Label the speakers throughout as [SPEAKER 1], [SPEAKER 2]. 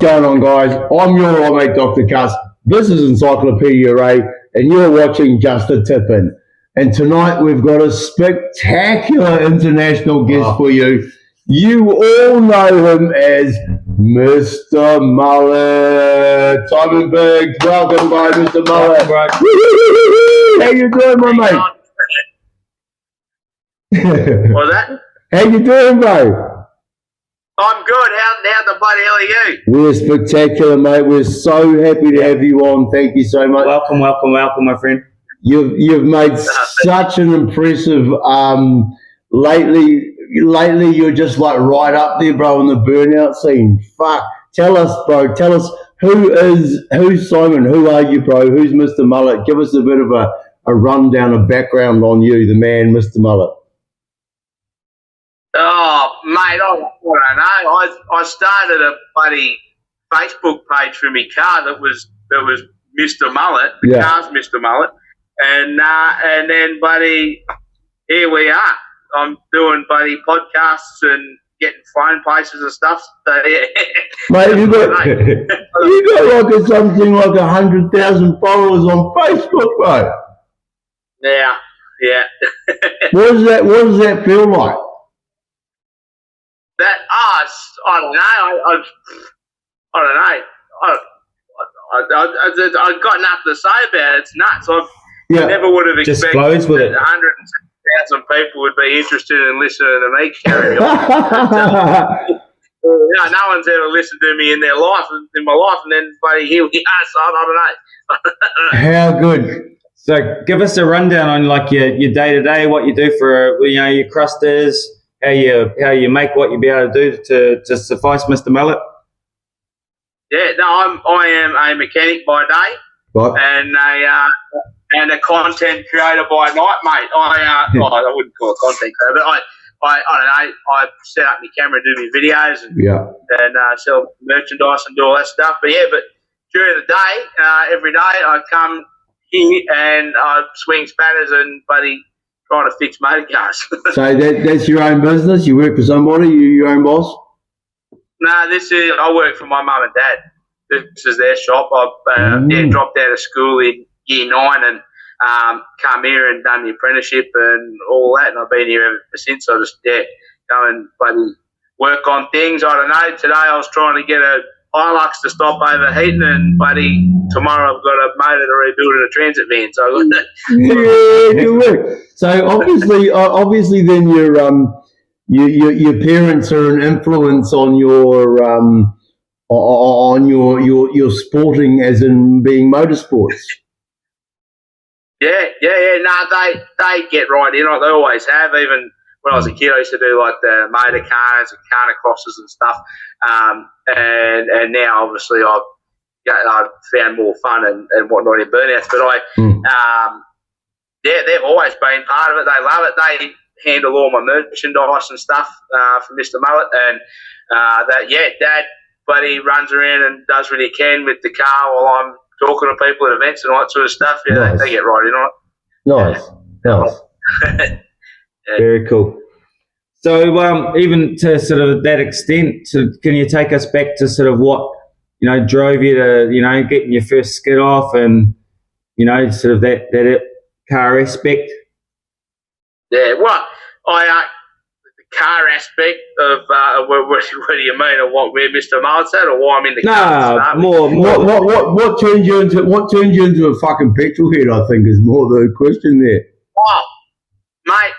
[SPEAKER 1] going on, guys? I'm your old mate, Dr. Cuss. This is Encyclopedia Ray, and you're watching Just a Tippin'. And tonight we've got a spectacular international guest for you. You all know him as Mr Mullet. Simon Biggs, welcome, guys, Mr Mullet. How you doing, my mate?
[SPEAKER 2] What's that?
[SPEAKER 1] How you doing, bro?
[SPEAKER 2] I'm good. How the bloody hell are you?
[SPEAKER 1] We're spectacular, mate. We're so happy to have you on. Thank you so much.
[SPEAKER 3] Welcome, my friend.
[SPEAKER 1] You've made such an impressive. Lately you're just like right up there, bro, in the burnout scene. Fuck. Tell us, bro. Tell us who's Simon? Who are you, bro? Who's Mr Mullet? Give us a bit of a rundown, a background on you, the man, Mr Mullet.
[SPEAKER 2] Oh, mate, I don't know. I started a bloody Facebook page for me car that was Mr Mullet. The car's Mr Mullet, and then buddy, here we are. I'm doing buddy podcasts and getting phone places and stuff. So, yeah.
[SPEAKER 1] Mate, you got like something like 100,000 followers on Facebook, bro.
[SPEAKER 2] Yeah.
[SPEAKER 1] What does that feel like?
[SPEAKER 2] I don't know. I don't know. I've got nothing to say about it. It's nuts. I never would have expected that 100,000 people would be interested in listening to me carry on. No one's ever listened to me in my life, and then buddy, here we are. So I don't know.
[SPEAKER 1] How good.
[SPEAKER 3] So give us a rundown on like your day to day, what you do for your crusters. How you make what you be able to do to suffice Mr Mullet?
[SPEAKER 2] Yeah, no, I am a mechanic by day, and a content creator by night, mate. I wouldn't call it content creator, but I don't know. I set up my camera, do my videos, and sell merchandise and do all that stuff. But during the day, every day I come here and I swing spatters and buddy. Trying to fix motor cars.
[SPEAKER 1] So that's your own business? You work for somebody? You your own boss?
[SPEAKER 2] No, I work for my mum and dad. This is their shop. I dropped out of school in year 9 and come here and done the apprenticeship and all that, and I've been here ever since. I just go and buddy work on things. I don't know. Today I was trying to get a Hilux to stop overheating, and buddy, tomorrow I've got a motor to rebuild in a transit van. So
[SPEAKER 1] good work. So obviously, then your parents are an influence on your sporting, as in being motorsports.
[SPEAKER 2] Yeah. No, they get right in. They always have. Even when I was a kid, I used to do like the motor cars and carna crosses and stuff. And now obviously I've found more fun and whatnot in burnouts. But they've always been part of it. They love it. They handle all my merchandise and stuff for Mr Mullet, and Dad, buddy, runs around and does what he can with the car while I'm talking to people at events and all that sort of stuff. Yeah, nice. They get right in on it.
[SPEAKER 1] Nice.
[SPEAKER 3] Very cool. So even to sort of that extent, can you take us back to sort of what drove you to getting your first skid off and sort of that car aspect?
[SPEAKER 2] Yeah, well, the car aspect of what do you mean, of where Mr Mullet's at, or why I'm in the car?
[SPEAKER 1] More. What turned you into a fucking petrol head? I think is more the question there.
[SPEAKER 2] Oh, mate,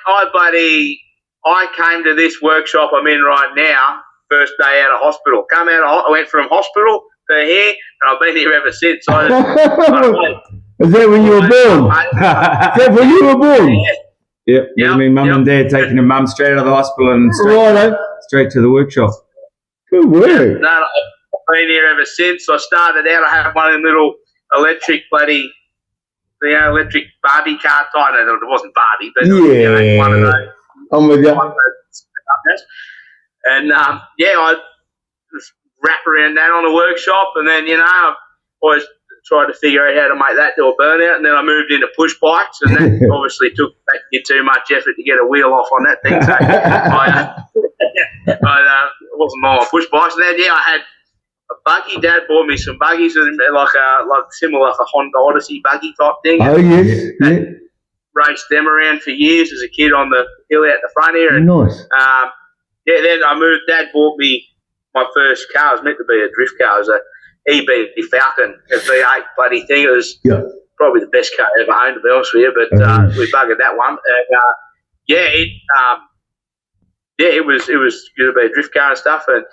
[SPEAKER 2] I came to this workshop I'm in right now, first day out of hospital. I went from hospital to here, and I've been here ever since.
[SPEAKER 1] Is that when you were born? Is that when you were born?
[SPEAKER 3] Yeah. I mean, mum and dad taking your mum straight out of the hospital and straight to the workshop.
[SPEAKER 1] Good work.
[SPEAKER 2] Yeah, no, I've been here ever since. I started out, I had one of them little electric electric Barbie car type. It wasn't Barbie, but one of those.
[SPEAKER 1] I'm with you.
[SPEAKER 2] And I just wrap around that on the workshop, and then I always tried to figure out how to make that do a burnout, and then I moved into push bikes, and that obviously took too much effort to get a wheel off on that thing. So I wasn't on push bikes. And then I buggy. Dad bought me some buggies, like similar like a Honda Odyssey buggy type thing.
[SPEAKER 1] Oh, yes. Yeah.
[SPEAKER 2] Raced them around for years as a kid on the hill out the front here. And,
[SPEAKER 1] Nice.
[SPEAKER 2] then I moved. Dad bought me my first car. It was meant to be a drift car. It was a EB Falcon, a V8 bloody thing. It was probably the best car I ever owned, to be honest with you. But we buggered that one. And, it was going to be a drift car and stuff. And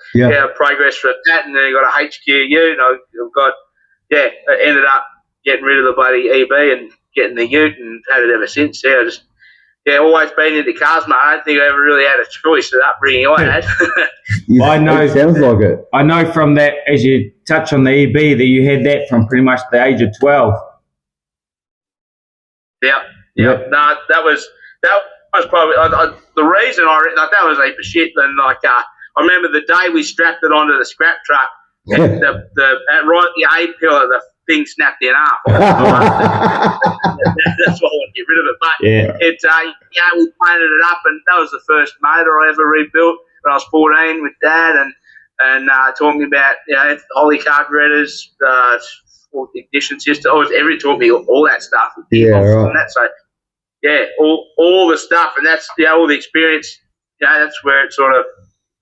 [SPEAKER 2] progress from that. And then I got a HQU. And I ended up getting rid of the bloody EB and getting the Ute, and had it ever since. I just always been into cars, mate. I don't think I ever really had a choice of upbringing I had.
[SPEAKER 1] I know. It sounds like it.
[SPEAKER 3] I know from that, as you touch on the EB, that you had that from pretty much the age of 12.
[SPEAKER 2] Yep. No, that was probably the reason that was a heap of shit. And I remember the day we strapped it onto the scrap truck, and right at the A pillar, the thing snapped in half. That's why I want to get rid of it. But we painted it up, and that was the first motor I ever rebuilt when I was 14 with Dad, and taught me about Holy carburetors, ignition system. Taught me all that stuff. And that, so all the stuff, and that's all the experience. That's where it sort of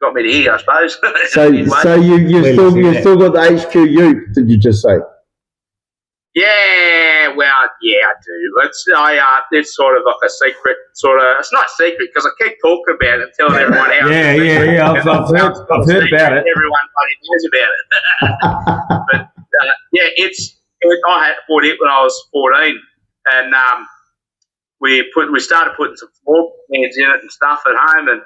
[SPEAKER 2] got me to here, I suppose.
[SPEAKER 1] So you've still got the HQU? Did you just say?
[SPEAKER 2] Yeah, well, I do. It's sort of like a secret, it's not a secret because I keep talking about it and telling everyone else.
[SPEAKER 3] I've heard about it.
[SPEAKER 2] Everyone bloody knows about it. But, I had bought it when I was 14, and we started putting some floor plans in it and stuff at home, and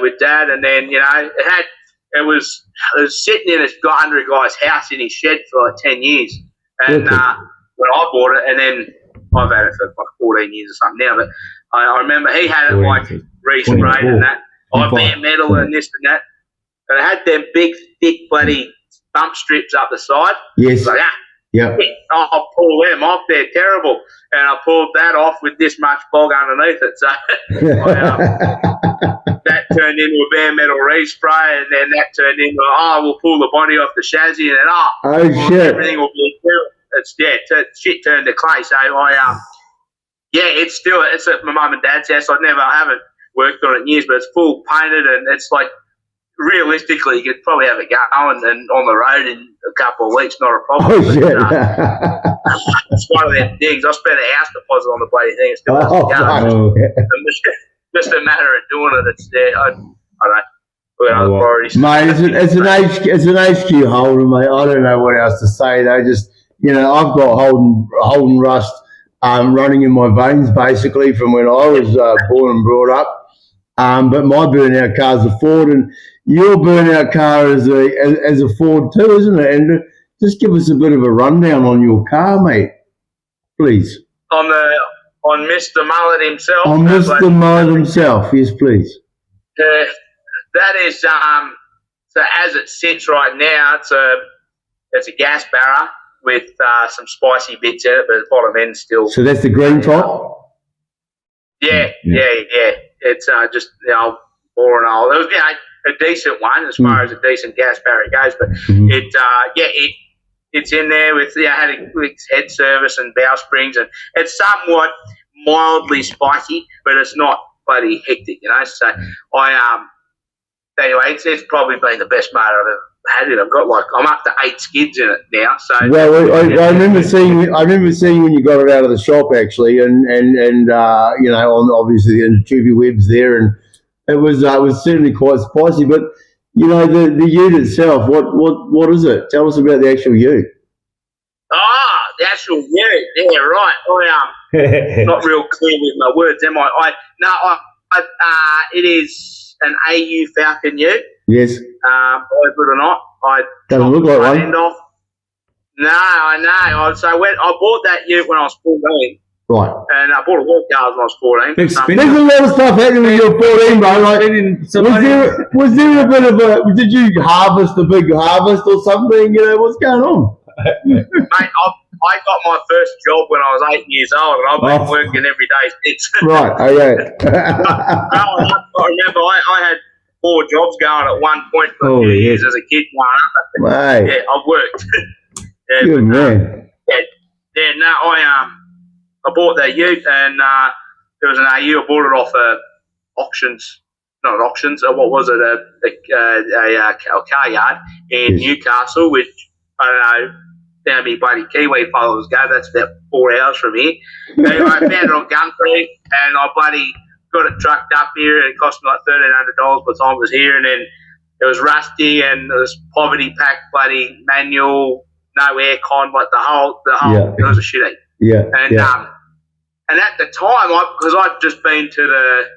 [SPEAKER 2] with Dad, and then, it was sitting in under a guy's house in his shed for like 10 years. And when I bought it, and then I've had it for like 14 years or something now, but I remember he had it like re-sprayed and that, bare metal and this and that. And it had them big, thick, bloody bump strips up the side.
[SPEAKER 1] Yes.
[SPEAKER 2] Like, I'll pull them off, they're terrible. And I pulled that off with this much bog underneath it. So that turned into a bare metal respray, and then that turned into, we'll pull the body off the chassis, and then,
[SPEAKER 1] shit.
[SPEAKER 2] Everything will be good. Shit turned to clay. So it's at my mum and dad's house. I haven't worked on it in years, but it's full painted, and it's like, realistically, you could probably have it going and on the road in a couple of weeks, not a problem. It's one of them things. I spent a house deposit on the bloody thing. It still hasn't going. Just a matter of doing it. It's there. I don't know. We've got other priorities.
[SPEAKER 1] Mate, it's an HQ holder, mate. I don't know what else to say. They just, I've got Holden rust running in my veins, basically, from when I was born and brought up. But my burnout car is a Ford, and your burnout car is a Ford too, isn't it? And just give us a bit of a rundown on your car, mate, please.
[SPEAKER 2] On Mr Mullet himself.
[SPEAKER 1] On Mr Mullet himself, yes, please.
[SPEAKER 2] That is so as it sits right now, it's a gas barra with some spicy bits in it, but the bottom end still.
[SPEAKER 1] So that's the green top.
[SPEAKER 2] Yeah. It's just boring old. It was a decent one as far as a decent gas barra goes, but it's in there with had a head service and bow springs, and it's somewhat mildly spiky, but it's not bloody hectic, So anyway, it's probably been the best motor I've ever had it. I'm up to 8 skids in it now. So
[SPEAKER 1] well, I remember seeing when you got it out of the shop actually, and on obviously the tubey webs there, and it was certainly quite spicy. But the ute itself, what is it? Tell us about the actual ute.
[SPEAKER 2] The actual ute, yeah, right. I not real clear with my words, am I? It is an AU Falcon ute.
[SPEAKER 1] Yes.
[SPEAKER 2] Believe it or not, I
[SPEAKER 1] doesn't look like one.
[SPEAKER 2] End off. No, I know. So I bought that ute when I was 14.
[SPEAKER 1] Right.
[SPEAKER 2] And I bought a lot of cars when I was 14.
[SPEAKER 1] There's a lot of stuff happening when you're 14, bro. Like, was there a bit of did you harvest a big harvest or something? What's going on?
[SPEAKER 2] Mate, I got my first job when I was 8 years old, and I've been working every day since.
[SPEAKER 1] Right, okay.
[SPEAKER 2] I remember I had 4 jobs going at one point for a few years as a kid growing up.
[SPEAKER 1] Mate.
[SPEAKER 2] Yeah, I've worked. Yeah,
[SPEAKER 1] Good man.
[SPEAKER 2] I bought that ute, and there was an AU. I bought it off auctions, not auctions. What was it? A car yard in Newcastle, which I don't know. How many bloody Kiwi followers go? That's about 4 hours from here. Anyway, I found it on Gumtree, and I bloody got it trucked up here, and it cost me like $1,300 by the time it was here, and then it was rusty, and it was poverty pack, bloody manual, no aircon, but the whole, it was a shit heap.
[SPEAKER 1] Yeah.
[SPEAKER 2] And at the time, because I'd just been to the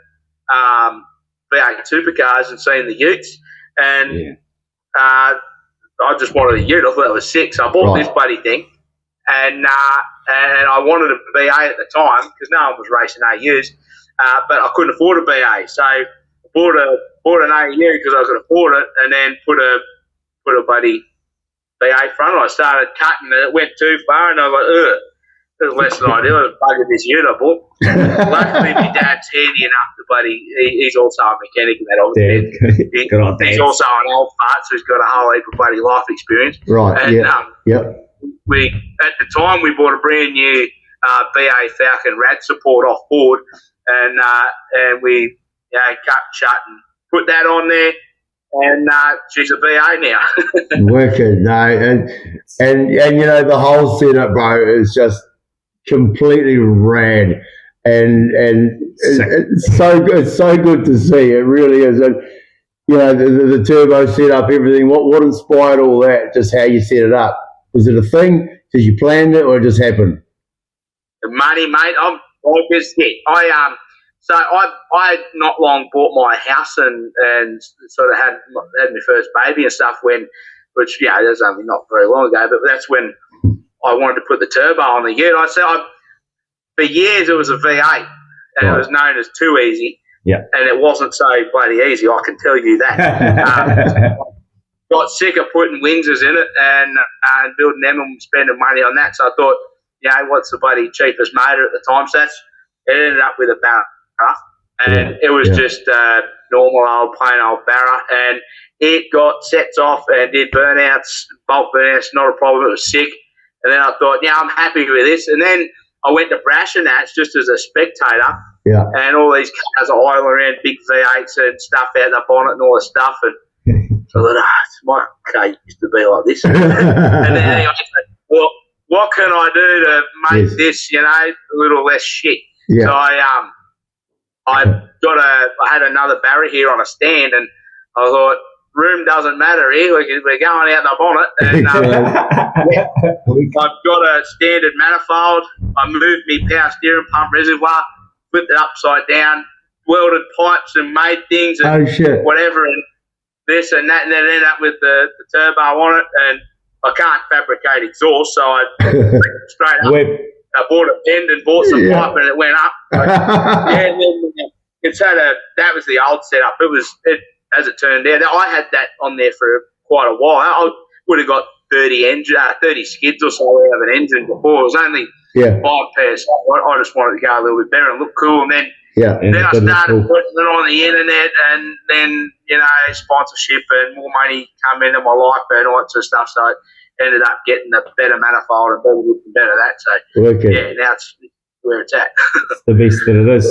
[SPEAKER 2] V8 supercars and seen the utes, and I just wanted a ute. I thought it was sick, so I bought this bloody thing, and I wanted a V8 at the time because no one was racing AUs, but I couldn't afford a V8, so I bought an AU because I could afford it, and then put a bloody V8 front on. I started cutting, and it went too far, and I was like, ugh. It was less than ideal. I was bugging this ute I bought. Luckily, my dad's handy enough to he's also a mechanic in that old bed. He's also an old fart, so he's got a whole heap of bloody life experience.
[SPEAKER 1] Right,
[SPEAKER 2] and,
[SPEAKER 1] we
[SPEAKER 2] at the time, we bought a brand new VA Falcon rad support off board, and we cut, shut, and put that on there. And she's a VA now.
[SPEAKER 1] Wicked, no, and you know the whole setup, bro, is just completely rad, and it's so good. It's so good to see. It really is. And you know the turbo setup, everything. What inspired all that? Just how you set it up. Was it a thing? Did you plan it, or it just happened?
[SPEAKER 2] The money, mate. I'm just it. So I not long bought my house and sort of had my first baby and stuff which that was only not very long ago, but that's when I wanted to put the turbo on the ute. For years it was a V8 and it was known as too easy.
[SPEAKER 3] Yeah.
[SPEAKER 2] And it wasn't so bloody easy, I can tell you that. Got sick of putting Windsors in it and building them and spending money on that. So I thought, what's the bloody cheapest motor at the time? So it ended up with a Barra. And it was just normal old, plain old Barra. And it got sets off and did burnouts, bulk burnouts, not a problem. It was sick. And then I thought, I'm happy with this. And then I went to Brashenats just as a spectator.
[SPEAKER 1] Yeah.
[SPEAKER 2] And all these cars are oiling around, big V8s and stuff out the bonnet and all this stuff. And so I thought, my car used to be like this. And then anyway, well, what can I do to make this, a little less shit?
[SPEAKER 1] Yeah.
[SPEAKER 2] So I had another Barra here on a stand, and I thought, room doesn't matter here. We're going out the bonnet, and I've got a standard manifold. I moved my power steering pump reservoir, flipped it upside down, welded pipes and made things and whatever, and this and that, and then ended up with the turbo on it. And I can't fabricate exhaust, so I straight up. I bought a bend and bought some pipe, and it went up. And then that was the old setup. As it turned out. I had that on there for quite a while. I would have got 30 skids or so out of an engine before. It was only 5 pairs. I just wanted to go a little bit better and look cool. And then I started putting it on the internet, and then sponsorship and more money come into my life and all that sort of stuff. So I ended up getting a better manifold and better that. So now it's where it's at.
[SPEAKER 3] The beast that it is.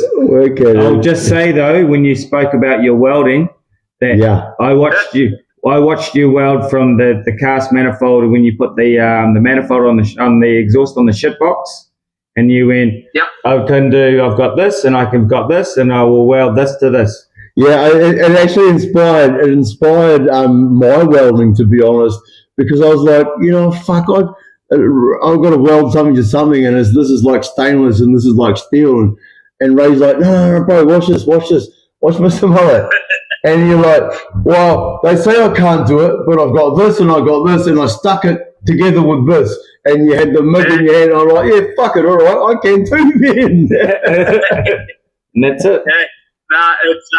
[SPEAKER 3] I'll just say though, when you spoke about your welding, that I watched you weld from the cast manifold when you put the manifold on the exhaust on the shit box, and you went, I've got this, and I've got this, and I will weld this to this.
[SPEAKER 1] Yeah, it actually inspired my welding, to be honest, because I was like, fuck, I've got to weld something to something, and this is like stainless and this is like steel, and Ray's like, no, bro, watch this, watch Mr Mullet. And you're like, well, they say I can't do it, but I've got this and I got this, and I stuck it together with this. And you had the MIG in your hand, and I'm like, fuck it, all right, I can too then.
[SPEAKER 3] And that's it.
[SPEAKER 2] No, it's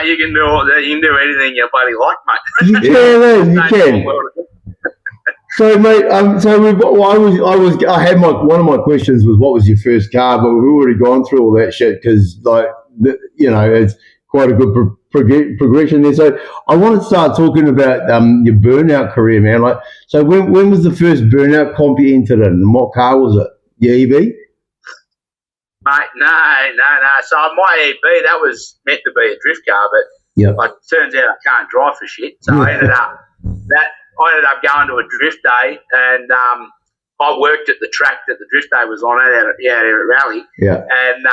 [SPEAKER 2] you can do all that. You can do anything your buddy like, mate.
[SPEAKER 1] You can, man. You can. So, mate, I had one of my questions was what was your first car, but we've already gone through all that shit because, quite a good progression there. So I want to start talking about your burnout career, man. Like, so when was the first burnout comp you entered in, and what car was it? Your EB?
[SPEAKER 2] Mate, no. So my EB, that was meant to be a drift car, but it turns out I can't drive for shit. So I ended up going to a drift day, and I worked at the track that the drift day was on out at Raleigh.
[SPEAKER 1] Yeah.
[SPEAKER 2] And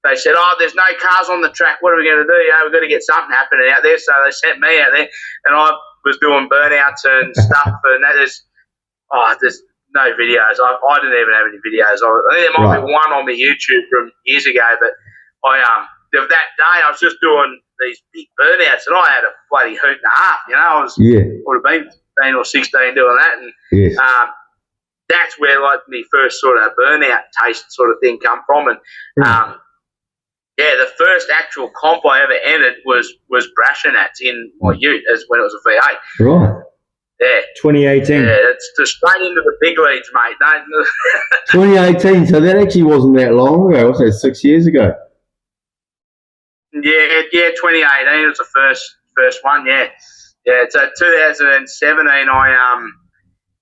[SPEAKER 2] they said, there's no cars on the track. What are we going to do? We've got to get something happening out there. So they sent me out there, and I was doing burnouts and stuff. And there's no videos. I didn't even have any videos of it. I think there might be one on my YouTube from years ago, but of that day I was just doing these big burnouts, and I had a bloody hoot and a half. I would have been 15 or 16 doing that, and that's where like my first sort of burnout taste sort of thing come from. And the first actual comp I ever entered was Brashenats in my ute, as when it was a V8.
[SPEAKER 1] Right.
[SPEAKER 2] Yeah.
[SPEAKER 3] 2018.
[SPEAKER 2] Yeah, it's just straight into the big leagues, mate.
[SPEAKER 1] 2018, so that actually wasn't that long ago. What's that, 6 years ago?
[SPEAKER 2] Yeah, 2018 was the first one, yeah. Yeah, so 2017,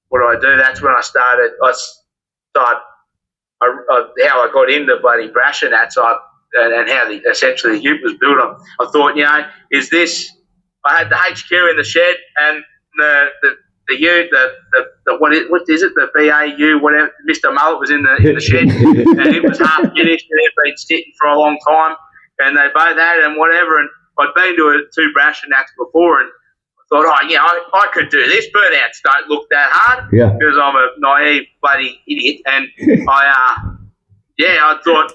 [SPEAKER 2] what did I do? That's when I started. How I got into bloody Brashenats, and how essentially the ute was built. I thought, is this? I had the HQ in the shed, and the ute, what is it? The BAU, whatever. Mr Mullet was in the shed, and it was half finished, and it had been sitting for a long time, and they both had and whatever. And I'd been to 2 Brashenats before, and thought, I could do this. Burnouts don't look that hard because I'm a naive bloody idiot. And I thought,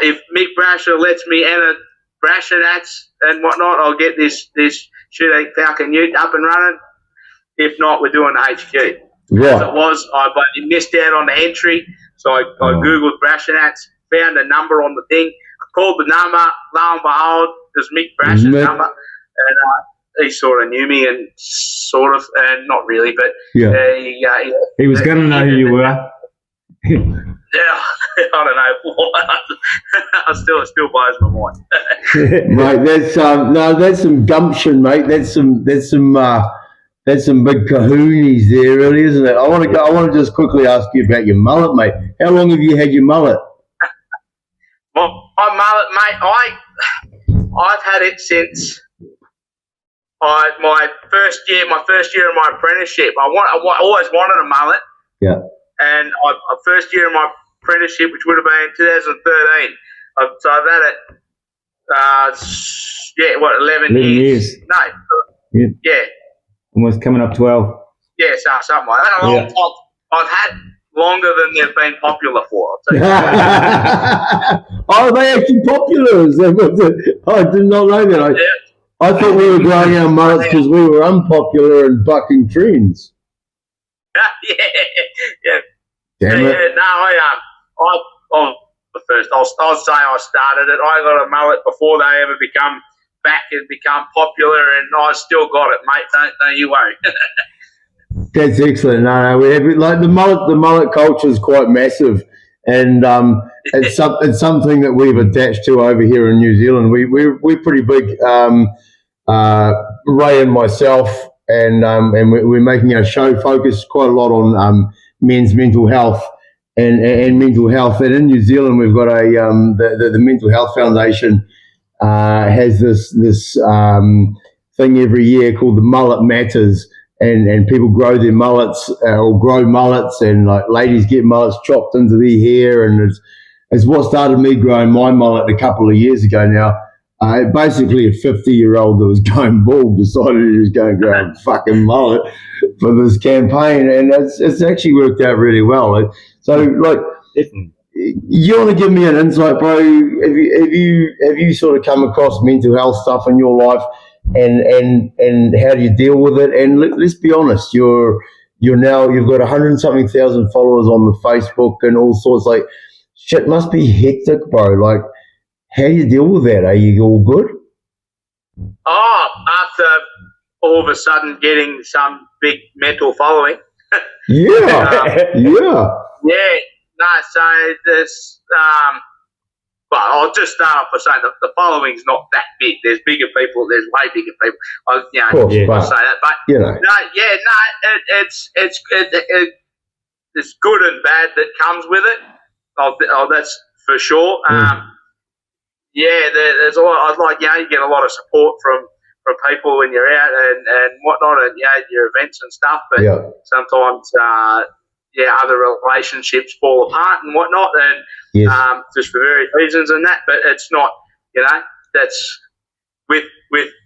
[SPEAKER 2] if Mick Brasher lets me enter Brashenats and whatnot, I'll get this shit Falcon ute up and running. If not, we're doing the HQ.
[SPEAKER 1] Right.
[SPEAKER 2] As it was, I bloody missed out on the entry, so I Googled Brashenats, found a number on the thing, called the number, lo and behold, it was Mick Brasher's number. And he sort of knew me, and sort of, and not really, but
[SPEAKER 3] he was going to know who you were.
[SPEAKER 2] Yeah, I don't know. It still blows my mind.
[SPEAKER 1] Mate, that's some gumption, mate. That's some big kahoonies there, really, isn't it? I want to just quickly ask you about your mullet, mate. How long have you had your mullet?
[SPEAKER 2] My mullet, mate, I've had it since my first year of my apprenticeship. I always wanted a mullet.
[SPEAKER 1] Yeah. And
[SPEAKER 2] first year of my apprenticeship, which would have been 2013. So I've had it, 11 years? No. Yeah.
[SPEAKER 3] Almost coming up 12.
[SPEAKER 2] Yeah, something like that. I've had longer than they've been popular for. I'll tell you.
[SPEAKER 1] Are they actually popular? I did not know that. I thought we were growing our mullets because we were unpopular and bucking trends. Yeah. Damn it.
[SPEAKER 2] No, I'll say I started it. I got a mullet before they ever become popular, and I still got it, mate. Don't you worry.
[SPEAKER 1] That's excellent. No, we have like the mullet culture is quite massive, and it's something that we've attached to over here in New Zealand. We're pretty big. Ray and myself, and we're making our show focus quite a lot on men's mental health and mental health. And in New Zealand, we've got the Mental Health Foundation has this thing every year called the Mullet Matters, and people grow their mullets or grow mullets, and like ladies get mullets chopped into their hair, and it's what started me growing my mullet a couple of years ago now. Basically, a 50-year-old that was going bald decided he was going to grow a fucking mullet for this campaign, and it's actually worked out really well. So, like, you want to give me an insight, bro? Have you sort of come across mental health stuff in your life, and how do you deal with it? And let's be honest, you've got 100-something thousand followers on the Facebook and all sorts. Like, shit must be hectic, bro. Like, how do you deal with that? Are you all good?
[SPEAKER 2] After all of a sudden getting some big mental following.
[SPEAKER 1] Yeah.
[SPEAKER 2] Yeah. No, so this, But I'll just start off by saying that the following's not that big. There's bigger people. There's way bigger people. I'll say that. But it's good and bad that comes with it. That's for sure. There's a lot. You get a lot of support from people when you're out and whatnot, and your events and stuff. But sometimes other relationships fall apart and whatnot, and just for various reasons and that. But it's not, that's with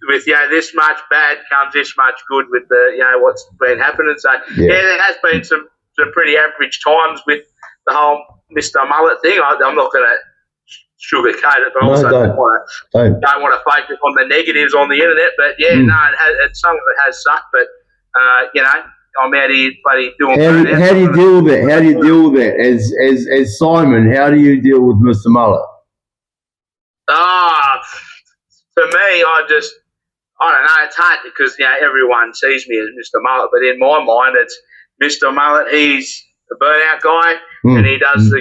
[SPEAKER 2] this much bad comes this much good with the what's been happening. So there has been some pretty average times with the whole Mr Mullet thing. I'm not going to sugarcoat it, but also don't want to focus on the negatives on the internet. But some of it has sucked. But I'm out here bloody doing.
[SPEAKER 1] How do you deal with that? How do you deal with that as Simon? How do you deal with Mr Mullet?
[SPEAKER 2] For me, I don't know. It's hard because everyone sees me as Mr Mullet, but in my mind, it's Mr Mullet. He's a burnout guy, and he does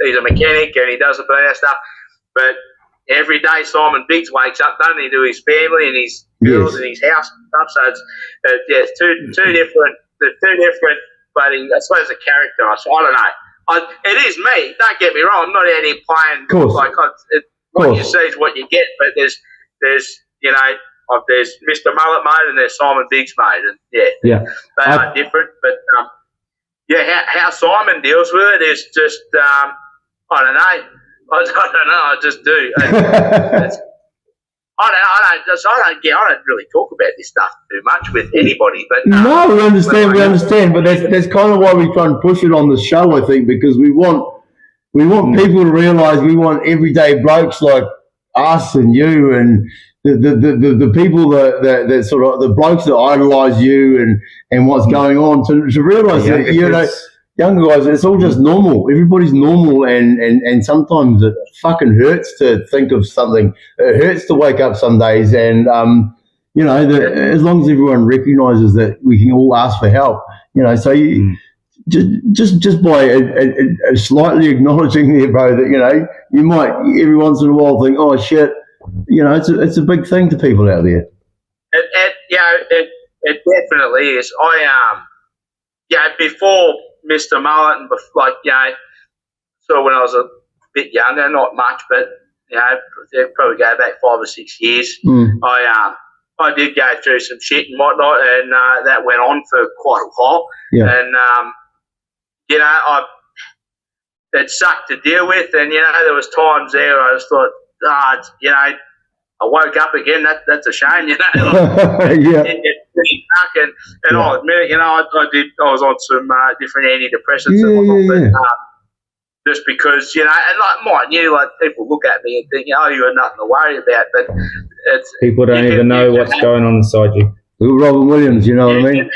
[SPEAKER 2] he's a mechanic and he does the burnout stuff. But every day Simon Biggs wakes up, doesn't he, to his family and his girls and his house and stuff. So it's two different. The two different, but I suppose the character. I don't know. It is me. Don't get me wrong. I'm not out here playing. What you see is what you get. But there's Mr Mullet mode and there's Simon Biggs mode, and they are different. But how Simon deals with it is just I don't know. I don't know. I just do. I don't really talk about this stuff too much with anybody. But
[SPEAKER 1] no, we understand. But that's kind of why we try and push it on the show, I think, because we want people to realise we want everyday blokes like us and you and the people that sort of the blokes that idolise you and what's going on to realise that younger guys, it's all just normal. Everybody's normal, and sometimes it fucking hurts to think of something. It hurts to wake up some days, and as long as everyone recognises that we can all ask for help, so you, just by a slightly acknowledging there, bro, that you might every once in a while think, oh shit, it's a big thing to people out there.
[SPEAKER 2] It definitely is. Before Mr Mullet and so when I was a bit younger, not much, but probably go back 5 or 6 years. I did go through some shit and whatnot, and that went on for quite a while. And it sucked to deal with, and there was times there I just thought, I woke up again. That's a shame, And I'll admit it, I was on some different antidepressants and whatnot, but just because, and mind you, people look at me and think, oh, you got nothing to worry about, but
[SPEAKER 3] people don't even know what's going on inside you.
[SPEAKER 1] Little Robin Williams, you know what I mean?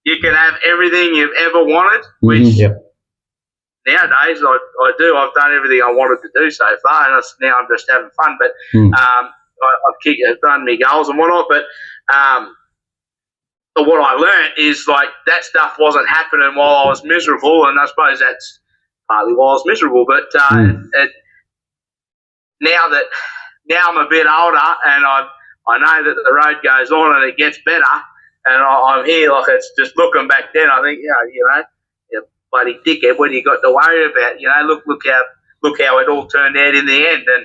[SPEAKER 2] You can have everything you've ever wanted, which nowadays I do. I've done everything I wanted to do so far, and now I'm just having fun. But I've done my goals and whatnot. But what I learned is that stuff wasn't happening while I was miserable, and I suppose that's partly why I was miserable. But now I'm a bit older, and I know that the road goes on and it gets better, and I'm here it's just looking back then. I think you bloody dickhead, what do you got to worry about? Look how it all turned out in the end, and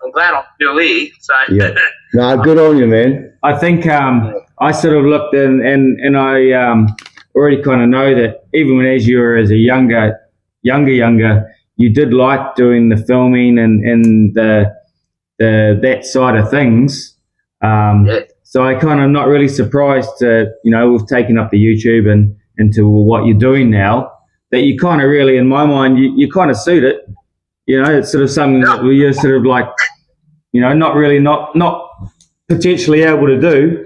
[SPEAKER 2] I'm glad I'm still here. So
[SPEAKER 1] no, good on you, man.
[SPEAKER 3] I think I sort of looked and I already kind of know that even as you were as a younger, you did like doing the filming and the that side of things. So I kind of not really surprised to we've taken up the YouTube and into what you're doing now, that you kind of really, in my mind, you kind of suit it. It's sort of something that you're sort of not potentially able to do.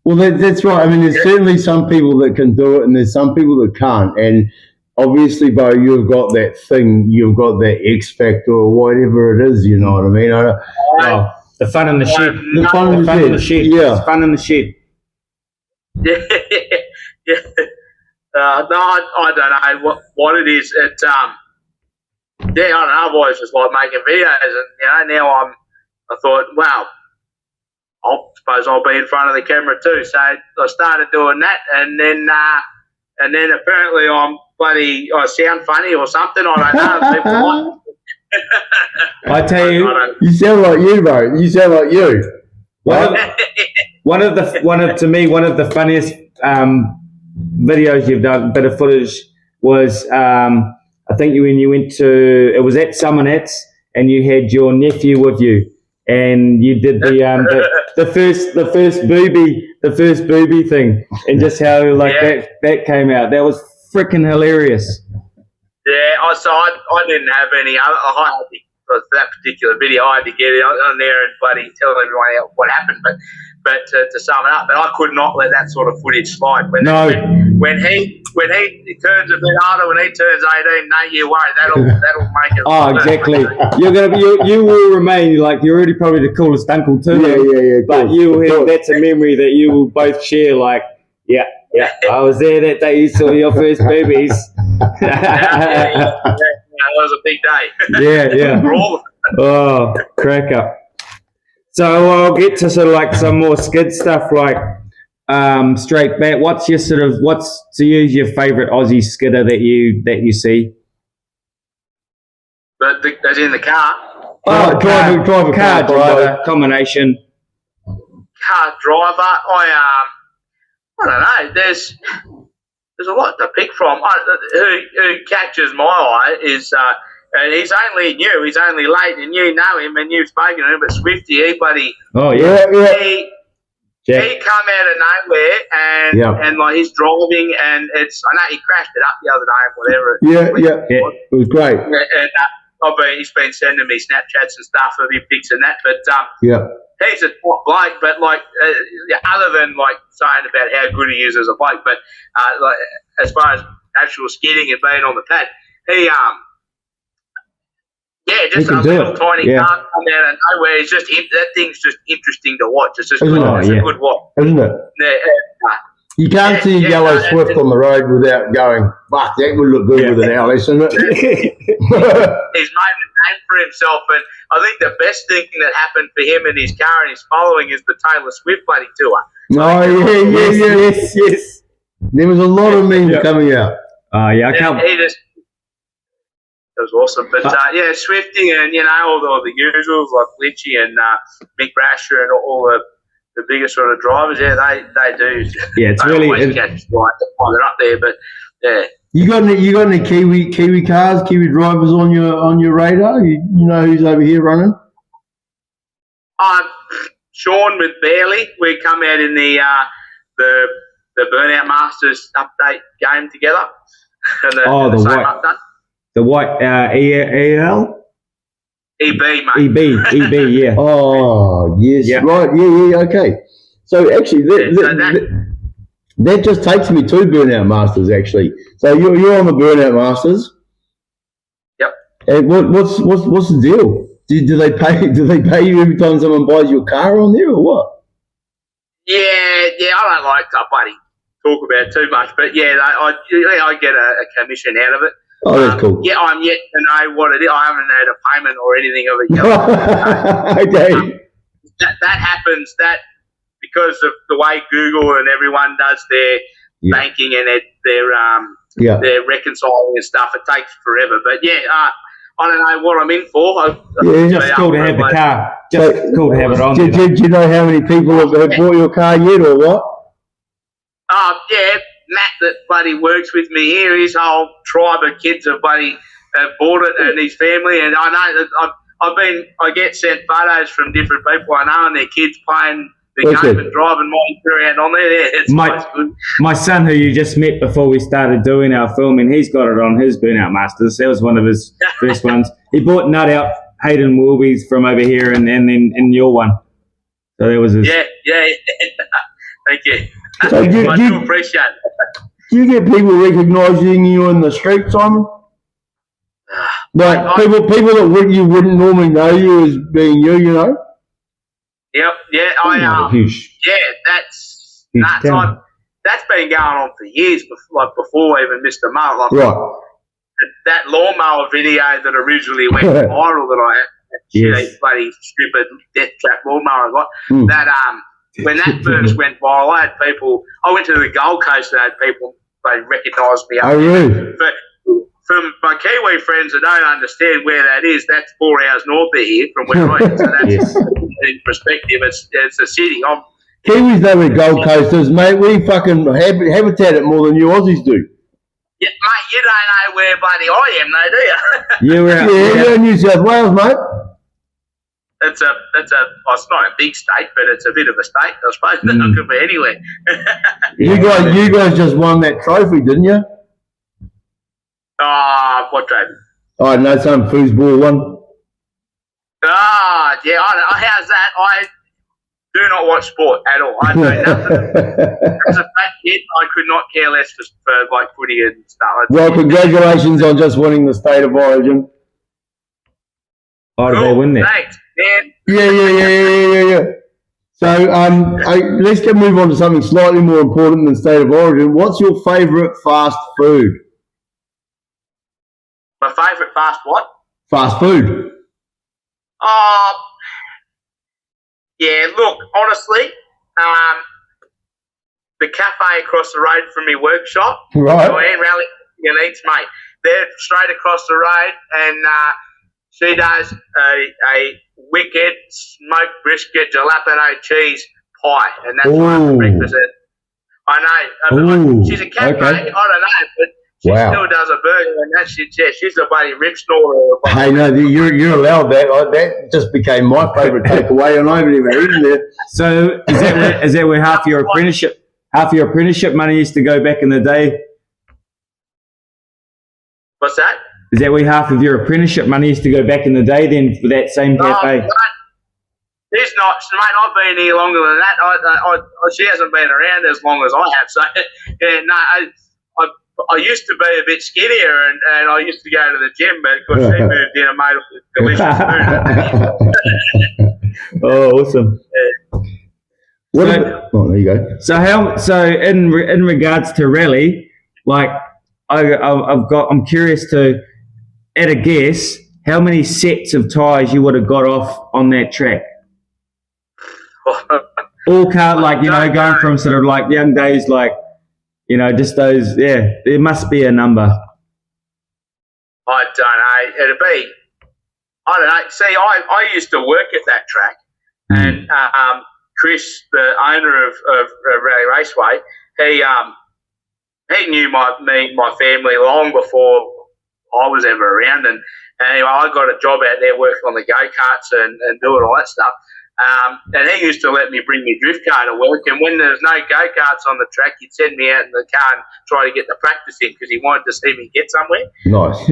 [SPEAKER 1] Well, that's right. I mean, there's certainly some people that can do it, and there's some people that can't. And obviously, Bo, you've got that thing, you've got that X factor or whatever it is. You know what I mean?
[SPEAKER 3] The fun in the shed.
[SPEAKER 1] The fun in the shed. Yeah,
[SPEAKER 3] it's fun in the shed.
[SPEAKER 2] No, I don't know what it is. yeah, I don't know. I've always just liked making videos, and now I thought, well, I suppose I'll be in front of the camera too. So I started doing that, and then apparently I sound funny or something. I don't know. People
[SPEAKER 3] I tell you,
[SPEAKER 1] you sound like you, bro. You sound like you.
[SPEAKER 3] One of the funniest videos you've done, bit of footage, was I think when you went to, it was at Summonets, and you had your nephew with you, and you did the first booby thing, and just how that came out. That was freaking hilarious.
[SPEAKER 2] Yeah, so I didn't have any other. For that particular video, I had to get it on there and tell everyone what happened. But to sum it up, but I could not let that sort of footage slide. When he turns a bit older, when he turns 18, no, you worry, that'll make it.
[SPEAKER 3] Oh, exactly. You will remain like you're already probably the coolest uncle too.
[SPEAKER 1] Yeah.
[SPEAKER 3] But that's a memory that you will both share. Like, yeah. I was there that day you saw your first babies.
[SPEAKER 2] That was a big day.
[SPEAKER 3] Yeah.
[SPEAKER 2] For all of them.
[SPEAKER 3] Oh, crack up. So I'll get to sort of like some more skid stuff, like straight back. What's to you your favourite Aussie skidder that you see?
[SPEAKER 2] But as in the car?
[SPEAKER 3] Driver, car driver combination.
[SPEAKER 2] Car driver. I don't know. There's a lot to pick from. Who catches my eye is, and he's only new. He's only late, and you know him, and you've spoken to him. But Swifty, he come out of nowhere, and like he's driving, and I know he crashed it up the other day, whatever.
[SPEAKER 1] It was great.
[SPEAKER 2] And he's been sending me Snapchats and stuff of him pics and that, but he's a top bloke, but other than saying about how good he is as a bloke, but as far as actual skidding and being on the pad, he just a little tiny car come out of nowhere. It's just that thing's just interesting to watch. It's just a good watch,
[SPEAKER 1] isn't it? You can't see a yellow Swift on the road without going, fuck, that would look good with an LS, isn't it?
[SPEAKER 2] He's made a name for himself, and I think the best thing that happened for him and his car and his following is the Taylor Swift bloody tour.
[SPEAKER 1] Yes. There was a lot of memes coming out.
[SPEAKER 3] I can't.
[SPEAKER 2] It was awesome, but Swifty and all the usuals like Glitchy and Mick Brasher and all the bigger sort of drivers. Yeah, they do.
[SPEAKER 3] Yeah, it's really
[SPEAKER 2] catch they're up there, but yeah.
[SPEAKER 1] You got any Kiwi cars, Kiwi drivers on your radar? You know who's over here running?
[SPEAKER 2] Sean with Barely. We come out in the Burnout Masters update game together. And the same
[SPEAKER 3] white.
[SPEAKER 2] update.
[SPEAKER 3] The white EL?
[SPEAKER 2] EB, mate.
[SPEAKER 3] EB, yeah.
[SPEAKER 1] Oh, yes.
[SPEAKER 3] Yeah.
[SPEAKER 1] Right, yeah, okay. So actually, that just takes me to Burnout Masters, actually. So you're on the Burnout Masters.
[SPEAKER 2] Yep.
[SPEAKER 1] And what's the deal? Do they pay you every time someone buys your car on there, or what?
[SPEAKER 2] Yeah. I don't like to talk about it too much, but I get a commission out of it.
[SPEAKER 1] Oh, that's cool.
[SPEAKER 2] Yeah, I'm yet to know what it is. I haven't had a payment or anything of it yet.
[SPEAKER 1] Okay.
[SPEAKER 2] That happens. That because of the way Google and everyone does their banking and their reconciling and stuff, it takes forever. But I don't know what I'm in for.
[SPEAKER 3] It's just cool to have the car. Just cool to have it on.
[SPEAKER 1] Do you know how many people have bought your car yet, or what?
[SPEAKER 2] Matt that bloody works with me here, his whole tribe of kids have bought it, and his family, and I know that I get sent photos from different people I know and their kids playing the game and driving mine around on there. Yeah, it's good.
[SPEAKER 3] My son, who you just met before we started doing our filming, he's got it on his Burnout Masters. That was one of his first ones. He bought Nut Out Hayden Wilby's from over here and then in your one. So that was his.
[SPEAKER 2] Yeah. Thank you.
[SPEAKER 1] So
[SPEAKER 2] I do appreciate it.
[SPEAKER 1] Do you get people recognising you in the street, Simon? Like people that you wouldn't normally know you as being you, you know?
[SPEAKER 2] Yep. Yeah. That's nuts. That's been going on for years. Before even Mr Mullet.
[SPEAKER 1] Right.
[SPEAKER 2] that lawnmower video that originally went viral that I had. Yes. Bloody stupid death trap lawnmower. That when that first went viral, I went to the Gold Coast and I had people, they recognised me.
[SPEAKER 1] Oh, really?
[SPEAKER 2] But from my Kiwi friends that don't understand where that is, that's 4 hours north of here from where I am. So that's in perspective, it's a city.
[SPEAKER 1] Kiwis know where Gold Coast is, mate. We fucking habitat it more than you Aussies do.
[SPEAKER 2] Yeah, mate, you don't know where bloody I am, though, do you?
[SPEAKER 1] You're in New South Wales, mate.
[SPEAKER 2] It's not a big state, but it's a bit of a state, I suppose. It could be anywhere.
[SPEAKER 1] You guys just won that trophy, didn't you?
[SPEAKER 2] What trophy?
[SPEAKER 1] I know some foosball one.
[SPEAKER 2] Yeah, I don't know. How's that? I do not watch sport at all. I know nothing. As a fat kid, I could not care less for like footy and stuff.
[SPEAKER 1] Well, congratulations on just winning the State of Origin.
[SPEAKER 3] Oh, did they win that?
[SPEAKER 2] Thanks, man.
[SPEAKER 1] Yeah. So let's move on to something slightly more important than State of Origin. What's your favourite fast food?
[SPEAKER 2] My favourite fast what?
[SPEAKER 1] Fast food.
[SPEAKER 2] Yeah, look, honestly, the cafe across the road from my workshop,
[SPEAKER 1] right?
[SPEAKER 2] Joanne Rally and Eats, mate. They're straight across the road, and she does a wicked smoked brisket jalapeno cheese pie, and that's one for breakfast. I know. She's a cafe. Okay. I don't know, but she still does a burger, and that's she's a bloody rip snorter.
[SPEAKER 1] Hey, no, you're allowed that. That just became my favourite takeaway, and I haven't even eaten it.
[SPEAKER 3] So is that where half your apprenticeship money used to go back in the day?
[SPEAKER 2] What's that?
[SPEAKER 3] Is that where half of your apprenticeship money used to go back in the day then for that same cafe?
[SPEAKER 2] It's not, mate. I've been here longer than that. She hasn't been around as long as I have. So, yeah, no. I used to be a bit skinnier and I used to go to the gym, but of course she moved in and made delicious food.
[SPEAKER 3] Oh, awesome.
[SPEAKER 2] Yeah.
[SPEAKER 1] There you go.
[SPEAKER 3] So in regards to rally, like I'm curious to, at a guess, how many sets of tyres you would have got off on that track? All car, like, going from sort of like young days, like, just those, there must be a number.
[SPEAKER 2] I don't know. It'd be, I don't know. See, I used to work at that track, and Chris, the owner of Rally Raceway, he knew my family long before I was ever around, and anyway, I got a job out there working on the go-karts and doing all that stuff. And he used to let me bring my drift car to work, and when there was no go-karts on the track, he'd send me out in the car and try to get the practice in because he wanted to see me get somewhere.
[SPEAKER 1] Nice.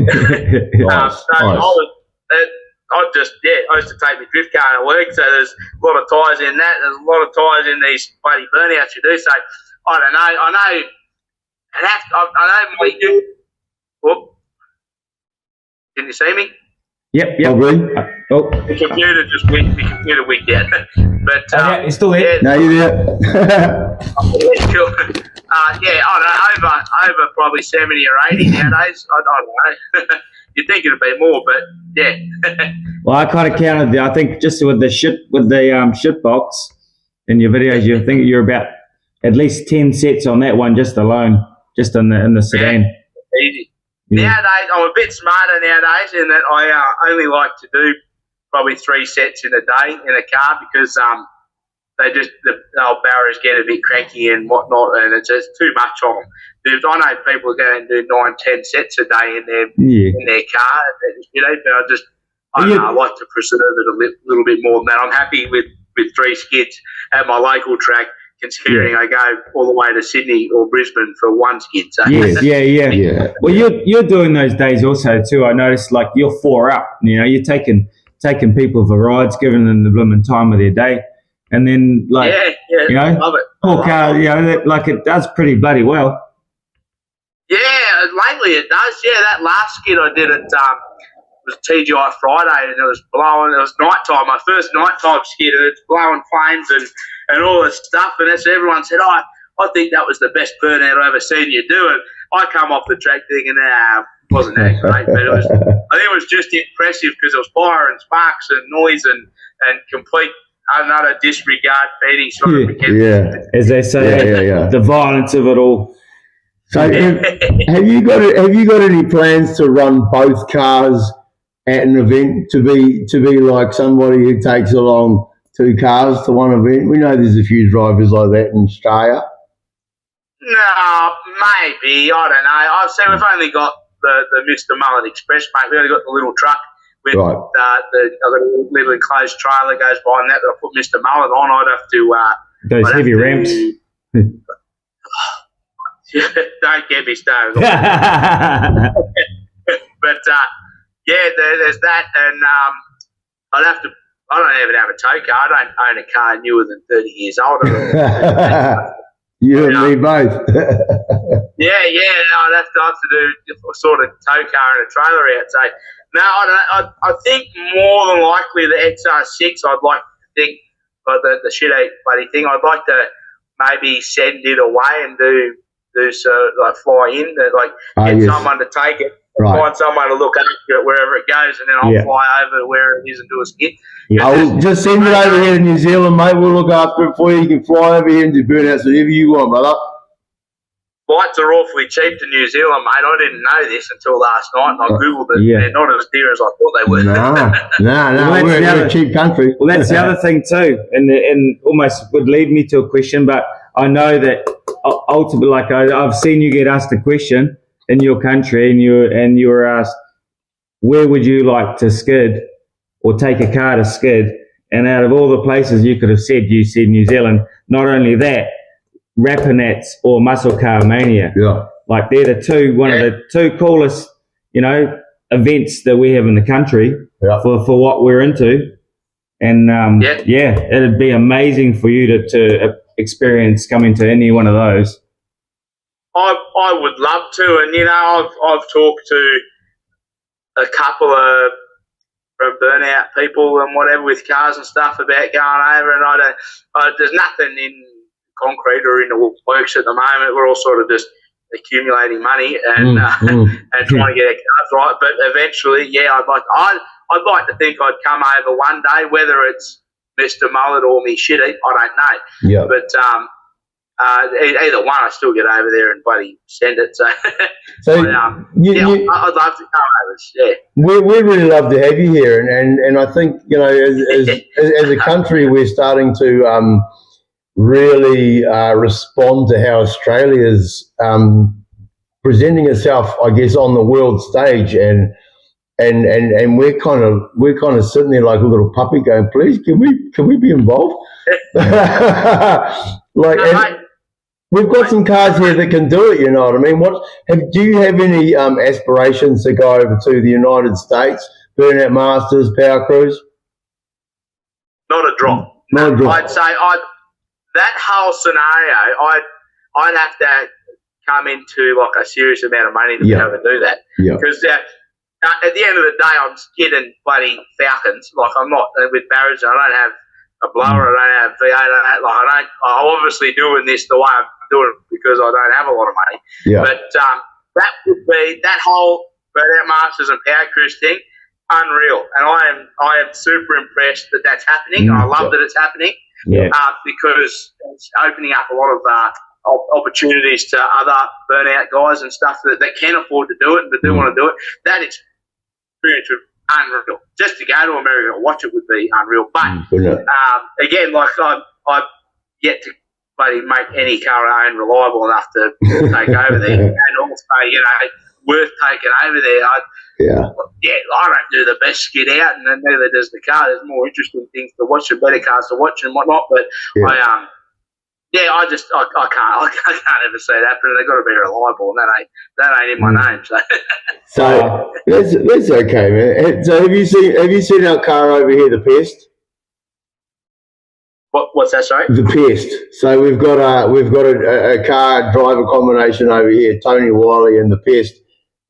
[SPEAKER 1] Nice.
[SPEAKER 2] I used to take my drift car to work, so there's a lot of tyres in that. There's a lot of tyres in these bloody burnouts you do. So I don't know. I know we do. Whoop. Can you see me?
[SPEAKER 3] Yep.
[SPEAKER 2] The computer just winked. The computer winked out. But
[SPEAKER 3] you're still there.
[SPEAKER 1] No, you're there.
[SPEAKER 2] Cool. I don't know, over probably 70 or 80 nowadays. I don't know. You'd think it'd be more, but yeah.
[SPEAKER 3] Well, I kind of counted. I think just with the shit box in your videos, you think you're about at least 10 sets on that one just alone, just in the sedan.
[SPEAKER 2] Yeah, easy. Yeah. Nowadays, I'm a bit smarter nowadays in that I only like to do probably 3 sets in a day in a car because the old barriers get a bit cranky and whatnot, and it's just too much on them. I know people are going to do 9-10 sets a day in their car, but I like to preserve it a little bit more than that. I'm happy with 3 skids at my local track, considering I go all the way to Sydney or Brisbane for 1 skid. So.
[SPEAKER 3] Yeah. Well, you're doing those days also too. I noticed, like, you're 4 up. You're taking people for rides, giving them the blooming time of their day, and then like
[SPEAKER 2] love it.
[SPEAKER 3] Poor car, like it does pretty bloody well.
[SPEAKER 2] Yeah, lately it does. Yeah, that last skid I did it was TGI Friday, and it was blowing. It was nighttime, my first nighttime skid, and it's blowing flames and all this stuff. And that's everyone said, I think that was the best burnout I've ever seen you do. And I come off the track thinking, wasn't that great, but I think it was just impressive because it was fire and sparks and noise and complete utter disregard for any sort of
[SPEAKER 3] as they say, the violence of it all.
[SPEAKER 1] So have you got any plans to run both cars at an event, to be like somebody who takes along 2 cars to one event? We know there's a few drivers like that in Australia.
[SPEAKER 2] No, maybe, I don't know. I've seen we've only got the Mr Mullet Express, mate. We've only got the little truck with I've got a little enclosed trailer goes behind that I put Mr Mullet on. I'd have to
[SPEAKER 3] those heavy ramps.
[SPEAKER 2] Don't get me started. But there's that, and I'd have to. I don't even have a tow car. I don't own a car newer than 30 years old.
[SPEAKER 1] You and me both.
[SPEAKER 2] I'd have to do a sort of tow car and a trailer out. So no, I think more than likely the XR6. I'd like to think, like the shit bloody thing. I'd like to maybe send it away and do so, like fly in, get someone to take it, find someone to look after it wherever it goes, and then I'll fly over where it is and do a skit.
[SPEAKER 1] I'll just send it over here to New Zealand, mate. We'll look after it for you. You can fly over here and do burnouts whenever you want, brother.
[SPEAKER 2] Flights are awfully cheap to New Zealand, mate. I didn't know this until last night, and I googled it. They're not as dear as I thought they were.
[SPEAKER 1] No, we're a cheap country.
[SPEAKER 3] Well, that's the other thing too, and almost would lead me to a question, but I know that ultimately, like I've seen you get asked a question in your country, and you were asked, where would you like to skid or take a car to skid? And out of all the places you could have said, you said New Zealand. Not only that, Rapinats or Muscle Car Mania.
[SPEAKER 1] Yeah.
[SPEAKER 3] Like they're one of the 2 coolest, events that we have in the country for what we're into. And it'd be amazing for you to experience coming to any one of those.
[SPEAKER 2] I would love to, and I've talked to a couple of burnout people and whatever with cars and stuff about going over, and there's nothing in concrete or in the works at the moment. We're all sort of just accumulating money and trying to get our cars right. But eventually, I'd like to think I'd come over one day, whether it's Mr Mullet or me shitty, I don't know.
[SPEAKER 1] Yeah.
[SPEAKER 2] But either one, I still get over there and bloody send it. So, I'd love to come over. Yeah.
[SPEAKER 1] We'd really love to have you here, and I think as a country, we're starting to really respond to how Australia's presenting itself, I guess, on the world stage, and we're kind of sitting there like a little puppy going, please, can we be involved? We've got some cars here that can do it, you know what I mean? Do you have any aspirations to go over to the United States, Burnout Masters, Power Cruise?
[SPEAKER 2] Not a drop. I'd say that whole scenario, I'd have to come into like a serious amount of money to be able to do that.
[SPEAKER 1] Yeah.
[SPEAKER 2] Because at the end of the day, I'm skidding bloody Falcons. Like I'm not with Barrage. I don't have a blower. I don't have V8. I'm obviously doing this the way I'm doing it because I don't have a lot of money.
[SPEAKER 1] Yeah.
[SPEAKER 2] But that would be that whole Burnout Masters and Power Cruise thing, unreal. And I am super impressed that that's happening. I love that it's happening.
[SPEAKER 3] Yeah.
[SPEAKER 2] Because it's opening up a lot of opportunities to other burnout guys and stuff that can afford to do it and that do want to do it. That experience would be unreal. Just to go to America and watch it would be unreal. But again, like I've yet to bloody make any car I own reliable enough to take over there, and also worth taking over there. I don't do the best skid out, and neither does the car. There's more interesting things to watch and better cars to watch and whatnot. But I can't ever see that. But they've got to be reliable, and that ain't in my name.
[SPEAKER 1] So that's okay, man. So have you seen our car over here, the Pest?
[SPEAKER 2] What's that? Sorry,
[SPEAKER 1] the Pest. So we've got a car driver combination over here, Tony Wiley and the Pest.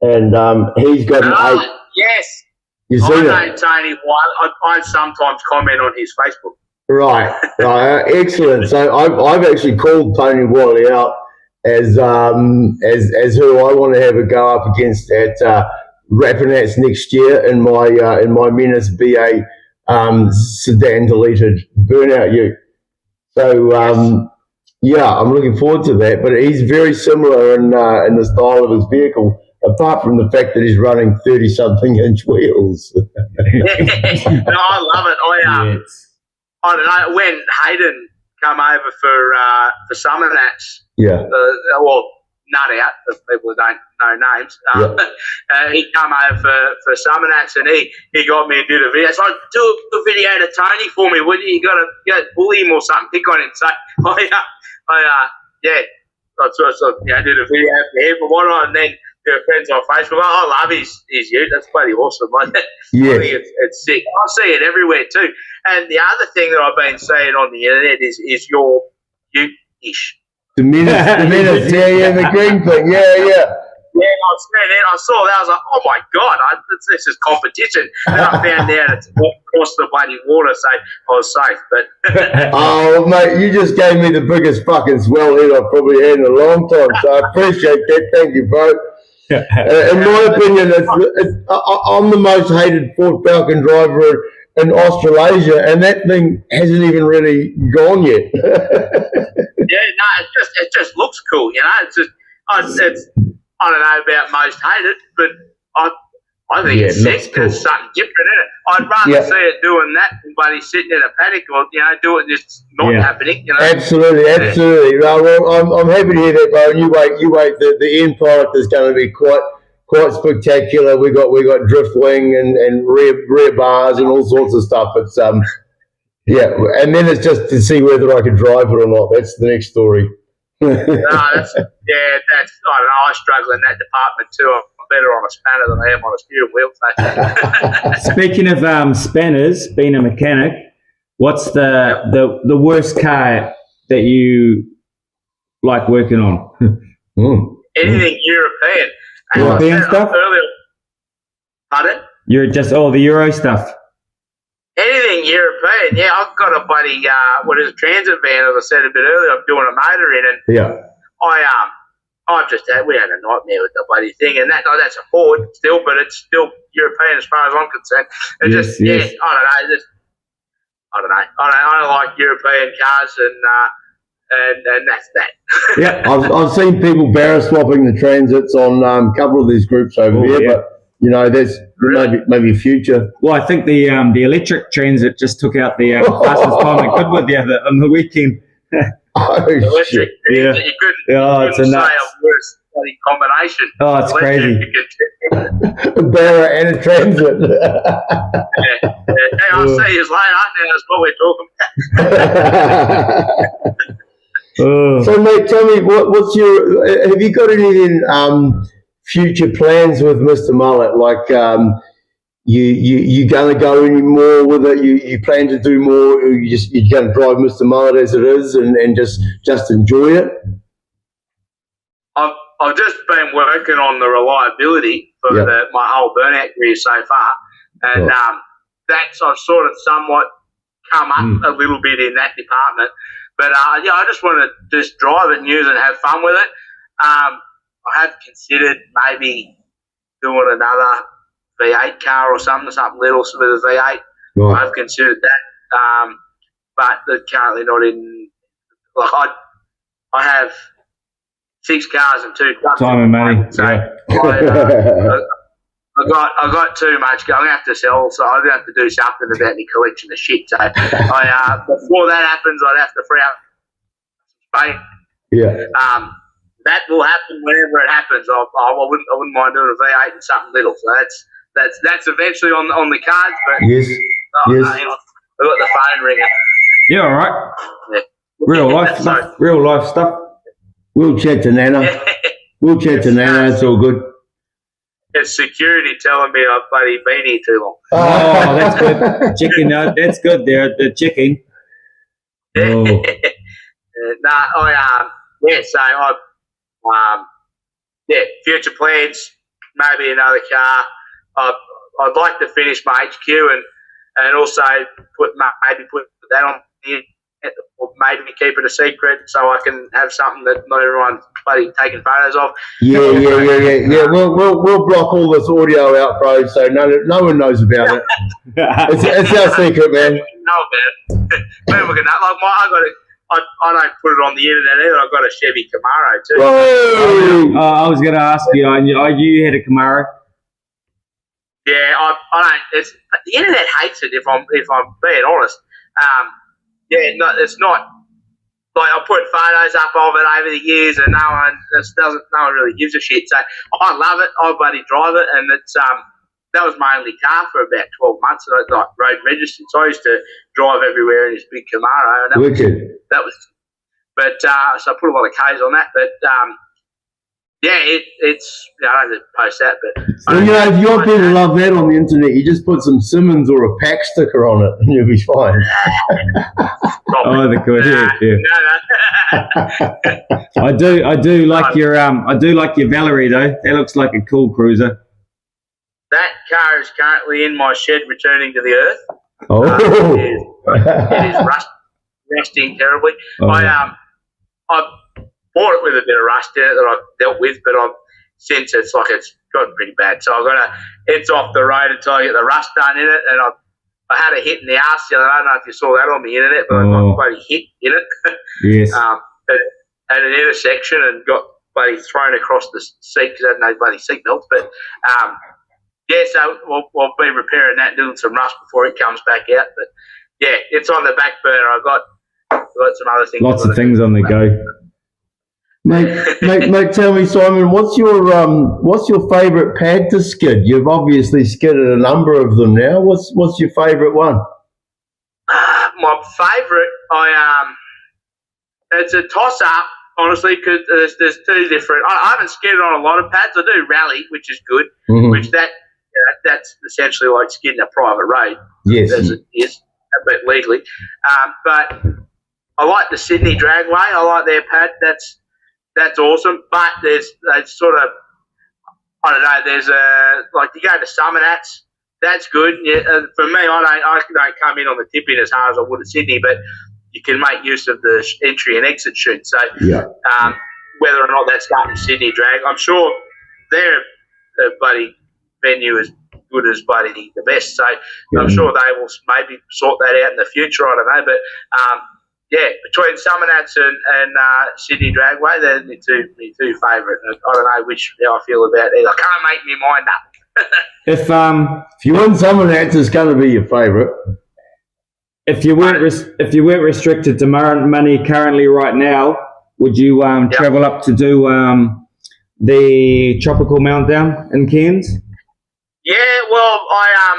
[SPEAKER 1] And he's got an 8.
[SPEAKER 2] Yes.
[SPEAKER 1] You see that?
[SPEAKER 2] I know Tony Wiley. I sometimes comment on his Facebook.
[SPEAKER 1] Right. Excellent. So I've actually called Tony Wiley out, as who I want to have a go up against at Burnouts next year in my Menace BA sedan deleted Burnout Ute. So yeah, I'm looking forward to that. But he's very similar in the style of his vehicle, apart from the fact that he's running 30-something inch wheels.
[SPEAKER 2] No, I love it. I don't know, when Hayden come over for Summer Nats, well, Nut Out, for people who don't know names, he come over for Summer Nats, and he got me to do the video. So do a video to Tony for me, would you? You got to bully him or something, pick on him. So I did a video for him and whatnot, and then their friends on Facebook. I love his ute. That's bloody awesome. I think it's sick. I see it everywhere too. And the other thing that I've been seeing on the internet is your ute-ish.
[SPEAKER 1] The Menace, the green thing, yeah.
[SPEAKER 2] Yeah, I saw that. I was like, oh my God, this is competition. And I found out it's across the bloody water, so I was safe. But
[SPEAKER 1] oh, mate, you just gave me the biggest fucking swell head I've probably had in a long time, so I appreciate that. Thank you, bro. In my opinion, I'm the most hated Ford Falcon driver in Australasia, and that thing hasn't even really gone yet.
[SPEAKER 2] It just looks cool, you know. It's just, I don't know about most hated, but I think it's sick. Cool. There's something different in it. I'd rather see it doing that than buddy sitting in a paddock, or do it just not happening. You know? Absolutely.
[SPEAKER 1] No, well, I'm happy to hear that, bro. And you wait. The end product is going to be quite spectacular. We got drift wing and rear bars and all sorts of stuff. It's and then it's just to see whether I can drive it or not. That's the next story.
[SPEAKER 2] That's I don't know. I struggle in that department too. I'm better on a spanner than I am on a steering wheel. So.
[SPEAKER 3] Speaking of spanners, being a mechanic, what's the worst car that you like working on?
[SPEAKER 2] Anything European.
[SPEAKER 3] European stuff?
[SPEAKER 2] Earlier. Pardon?
[SPEAKER 3] You're just all the Euro stuff.
[SPEAKER 2] Anything European, I've got a bloody a transit van, as I said a bit earlier. I'm doing a motor in, and we had a nightmare with the bloody thing, and that's a Ford still, but it's still European as far as I'm concerned. And I don't know. I don't like European cars, and that's that.
[SPEAKER 1] Yeah, I've seen people barra swapping the transits on a couple of these groups over here, but. You know, there's maybe future.
[SPEAKER 3] Well, I think the electric transit just took out the fastest time it could with on the weekend.
[SPEAKER 2] Electric,
[SPEAKER 1] yeah.
[SPEAKER 2] You couldn't
[SPEAKER 3] it's a
[SPEAKER 2] say a worse bloody combination.
[SPEAKER 3] Oh, it's crazy.
[SPEAKER 1] A barra and a transit.
[SPEAKER 2] Hey, I'll see you later. That's what we're talking about.
[SPEAKER 1] So, mate, tell me, what's have you got anything future plans with Mr Mullet? Like, you going to go any more with it? You plan to do more? You're going to drive Mr Mullet as it is and just enjoy it?
[SPEAKER 2] I've just been working on the reliability for my whole burnout career so far, and that's I've sort of somewhat come up a little bit in that department. But I just want to just drive it and use it and have fun with it. I have considered maybe doing another V8 car or something little with a V8. Right. I've considered that, but they're currently not in. Like I have 6 cars and 2 trucks.
[SPEAKER 3] Time and money.
[SPEAKER 2] So I got too much. I'm gonna have to sell, so I'm gonna have to do something about my collection of shit. So before that happens, I'd have to free up space.
[SPEAKER 1] Yeah.
[SPEAKER 2] That will happen whenever it happens. I wouldn't mind doing a V8 and something little. So that's eventually on the cards. But
[SPEAKER 1] yes.
[SPEAKER 2] Hang on. I've got the phone ringing.
[SPEAKER 3] Yeah, all right.
[SPEAKER 2] Yeah.
[SPEAKER 3] Real life stuff.
[SPEAKER 1] We'll chat to Nana. It's all good.
[SPEAKER 2] It's security telling me I've bloody been here too long.
[SPEAKER 3] Oh, that's good. Chicken, that's good there. The chicken.
[SPEAKER 2] Oh. Future plans, maybe another car. I'd like to finish my HQ and also put that on the, or maybe keep it a secret so I can have something that not everyone buddy taking photos of.
[SPEAKER 1] Yeah. We'll block all this audio out, bro, so no one knows about it. It's our secret, man.
[SPEAKER 2] Know about it. Man, look at that. Like I don't put it on the internet either. I've got a Chevy Camaro too.
[SPEAKER 1] Whoa!
[SPEAKER 3] I was going to ask you. You had a Camaro.
[SPEAKER 2] Yeah, I don't. The internet hates it. If I'm being honest. It's not. Like I put photos up of it over the years, and no one really gives a shit. So I love it. I bloody drive it, and it's that was my only car for about 12 months. And I road registered, so I used to drive everywhere in this big Camaro. And But so I put a lot of K's on that. But it's I don't have to post that. But
[SPEAKER 1] if you want people to love that on the internet, you just put some Simmons or a Pack sticker on it, and you'll be fine.
[SPEAKER 3] The good. No. I do like your Valerie though. That looks like a cool cruiser.
[SPEAKER 2] That car is currently in my shed, returning to the earth. It is rusting terribly. I bought it with a bit of rust in it that I've dealt with, but since it's gotten pretty bad. So it's off the road until I get the rust done in it, and I had a hit in the arse the other day. I don't know if you saw that on the internet, but I got a bloody hit in it.
[SPEAKER 3] Yes.
[SPEAKER 2] At an intersection and got bloody thrown across the seat because I had no bloody seat belts. But so we'll be repairing that, doing some rust before it comes back out. But yeah, it's on the back burner. I've got some other things.
[SPEAKER 3] Lots of things on the go.
[SPEAKER 1] Mate, tell me, Simon, what's your favourite pad to skid? You've obviously skidded a number of them now. What's your favourite one?
[SPEAKER 2] My favourite, it's a toss up, honestly, because there's two different. I haven't skidded on a lot of pads. I do rally, which is good.
[SPEAKER 1] Mm-hmm.
[SPEAKER 2] Which that's essentially like skidding a private road.
[SPEAKER 1] Yes,
[SPEAKER 2] as it is, but legally. But I like the Sydney Dragway. I like their pad. That's awesome, but there's sort of, I don't know, there's you go to Summernats, that's good. Yeah, for me, I don't come in on the tip in as hard as I would at Sydney, but you can make use of the entry and exit chute. So whether or not that's starting Sydney Drag, I'm sure their bloody venue is good as bloody the best. So I'm sure they will maybe sort that out in the future. I don't know, but between Summernats and Sydney Dragway, they're my two favourite. I don't know how I feel about it. I can't make my mind up.
[SPEAKER 3] If
[SPEAKER 1] you win Summernats, it's going to be your favourite.
[SPEAKER 3] If you weren't restricted to money currently right now, would you travel up to do the Tropical Meltdown in Cairns?
[SPEAKER 2] Yeah, well, I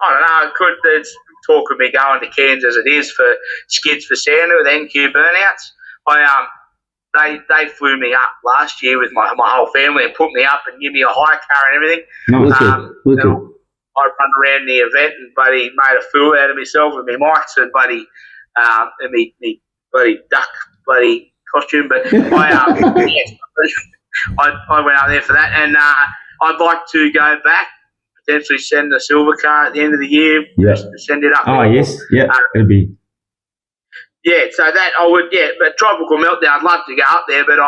[SPEAKER 2] don't know. I could. There's talk of me going to Cairns as it is for Skids for Santa with NQ Burnouts. They flew me up last year with my whole family and put me up and give me a hire car and everything. I run around the event and buddy made a fool out of myself with my mics and buddy and me bloody duck bloody costume. But I went out there for that, and I'd like to go back. Potentially send the silver car at the end of the year.
[SPEAKER 1] Yeah.
[SPEAKER 2] Send it up.
[SPEAKER 3] Oh, yes. Yeah, it'd be.
[SPEAKER 2] Yeah, so that I would. Yeah, but Tropical Meltdown, I'd love to go up there, but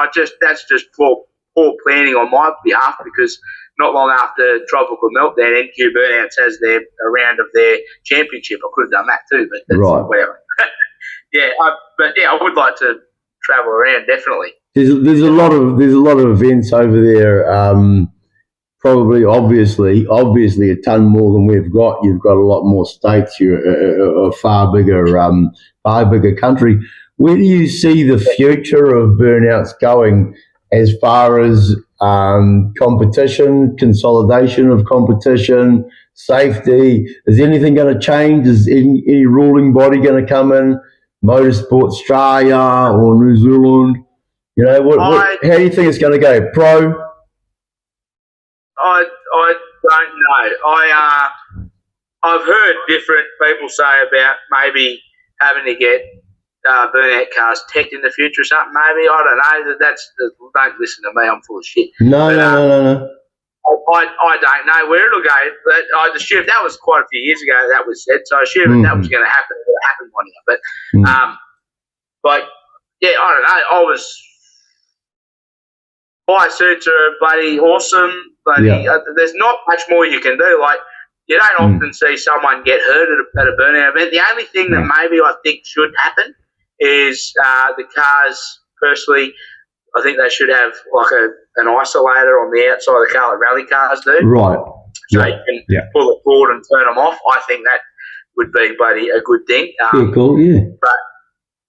[SPEAKER 2] that's just poor planning on my behalf, because not long after Tropical Meltdown, NQ Burnouts has a round of their championship. I could have done that too, but that's whatever. I would like to travel around, definitely.
[SPEAKER 1] There's a lot of events over there. Probably, obviously, a ton more than we've got. You've got a lot more states. You're a far bigger country. Where do you see the future of Burnouts going, as far as competition, consolidation of competition, safety? Is anything going to change? Is any ruling body going to come in? Motorsport Australia or New Zealand? You know, how do you think it's going to go? Pro?
[SPEAKER 2] I don't know. I've heard different people say about maybe having to get burnout cars teched in the future or something. Maybe, I don't know. Don't listen to me. I'm full of shit.
[SPEAKER 1] No.
[SPEAKER 2] I don't know where it'll go. But I assume that was quite a few years ago that was said. So I assumed that was going to happen. It happened one year. But I don't know. fire suits are bloody awesome. There's not much more you can do. Like, you don't often see someone get hurt at a burnout event. The only thing that maybe I think should happen is the cars, personally, I think they should have like an isolator on the outside of the car like rally cars do.
[SPEAKER 1] Right.
[SPEAKER 2] So you can pull the cord and turn them off. I think that would be bloody a good thing.
[SPEAKER 1] Cool, yeah.
[SPEAKER 2] But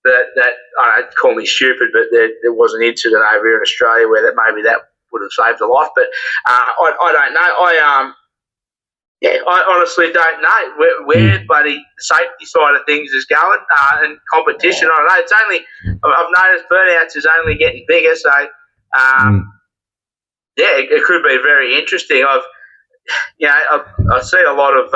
[SPEAKER 2] that I don't call me stupid, but there was an incident over here in Australia where maybe that would have saved a life. But I don't know. I honestly don't know where bloody the safety side of things is going and competition. I don't know. It's only I've noticed burnouts is only getting bigger, so it could be very interesting. I see a lot of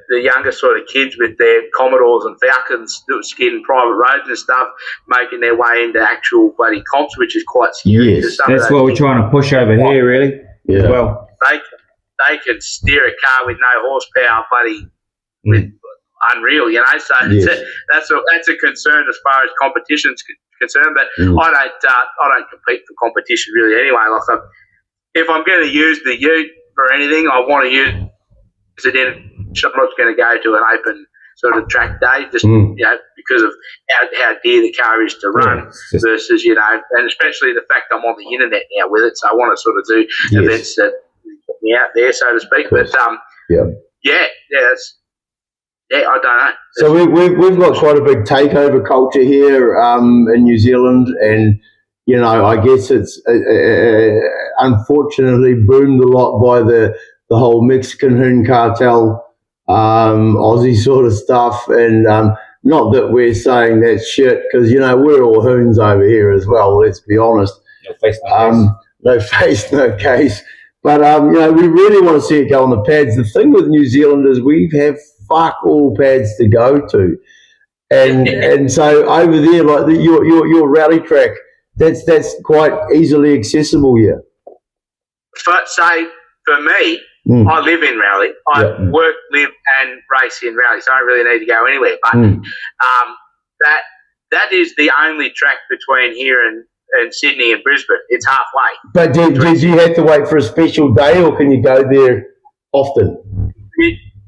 [SPEAKER 2] the younger sort of kids with their Commodores and Falcons skidding private roads and stuff, making their way into actual bloody comps, which is quite scary.
[SPEAKER 1] Yes,
[SPEAKER 3] that's what we're trying to push over here, really.
[SPEAKER 1] Yeah.
[SPEAKER 3] As well,
[SPEAKER 2] they can steer a car with no horsepower, buddy, with unreal, you know. So that's a concern as far as competition's concerned. But I don't compete for competition really anyway. Like if I'm going to use the ute for anything, I want to use it in. I'm not going to go to an open sort of track day, just because of how dear the car is to run versus and especially the fact I'm on the internet now with it. So I want to sort of do events that get me out there, so to speak. But I don't know.
[SPEAKER 1] So we've got quite a big takeover culture here in New Zealand, and I guess it's unfortunately boomed a lot by the whole Mexican hoon cartel, Aussie sort of stuff, and not that we're saying that's shit, because we're all hoons over here as well. Let's be honest. No face, no case. But we really want to see it go on the pads. The thing with New Zealand is we have fuck all pads to go to, and so over there, like your rally track, that's quite easily accessible here.
[SPEAKER 2] For me, I live in Raleigh. I work, live, and race in Raleigh, so I don't really need to go anywhere. But that is the only track between here and Sydney and Brisbane. It's halfway. But
[SPEAKER 1] did you have to wait for a special day, or can you go there often?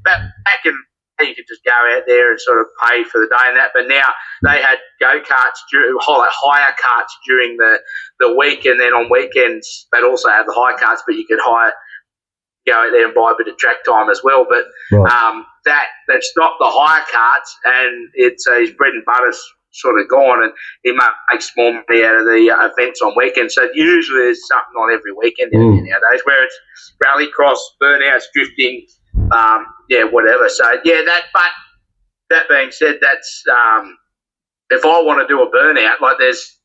[SPEAKER 2] Back in you could just go out there and sort of pay for the day and that. But now they had go-karts, hire carts during the week, and then on weekends they'd also have the hire carts, but you could go out there and buy a bit of track time as well. But they've stopped the hire carts, and it's his bread and butter's sort of gone, and he makes more money out of the events on weekends. So usually there's something on every weekend nowadays, where it's rallycross, burnouts, drifting, whatever. So but that being said, that's if I want to do a burnout, like there's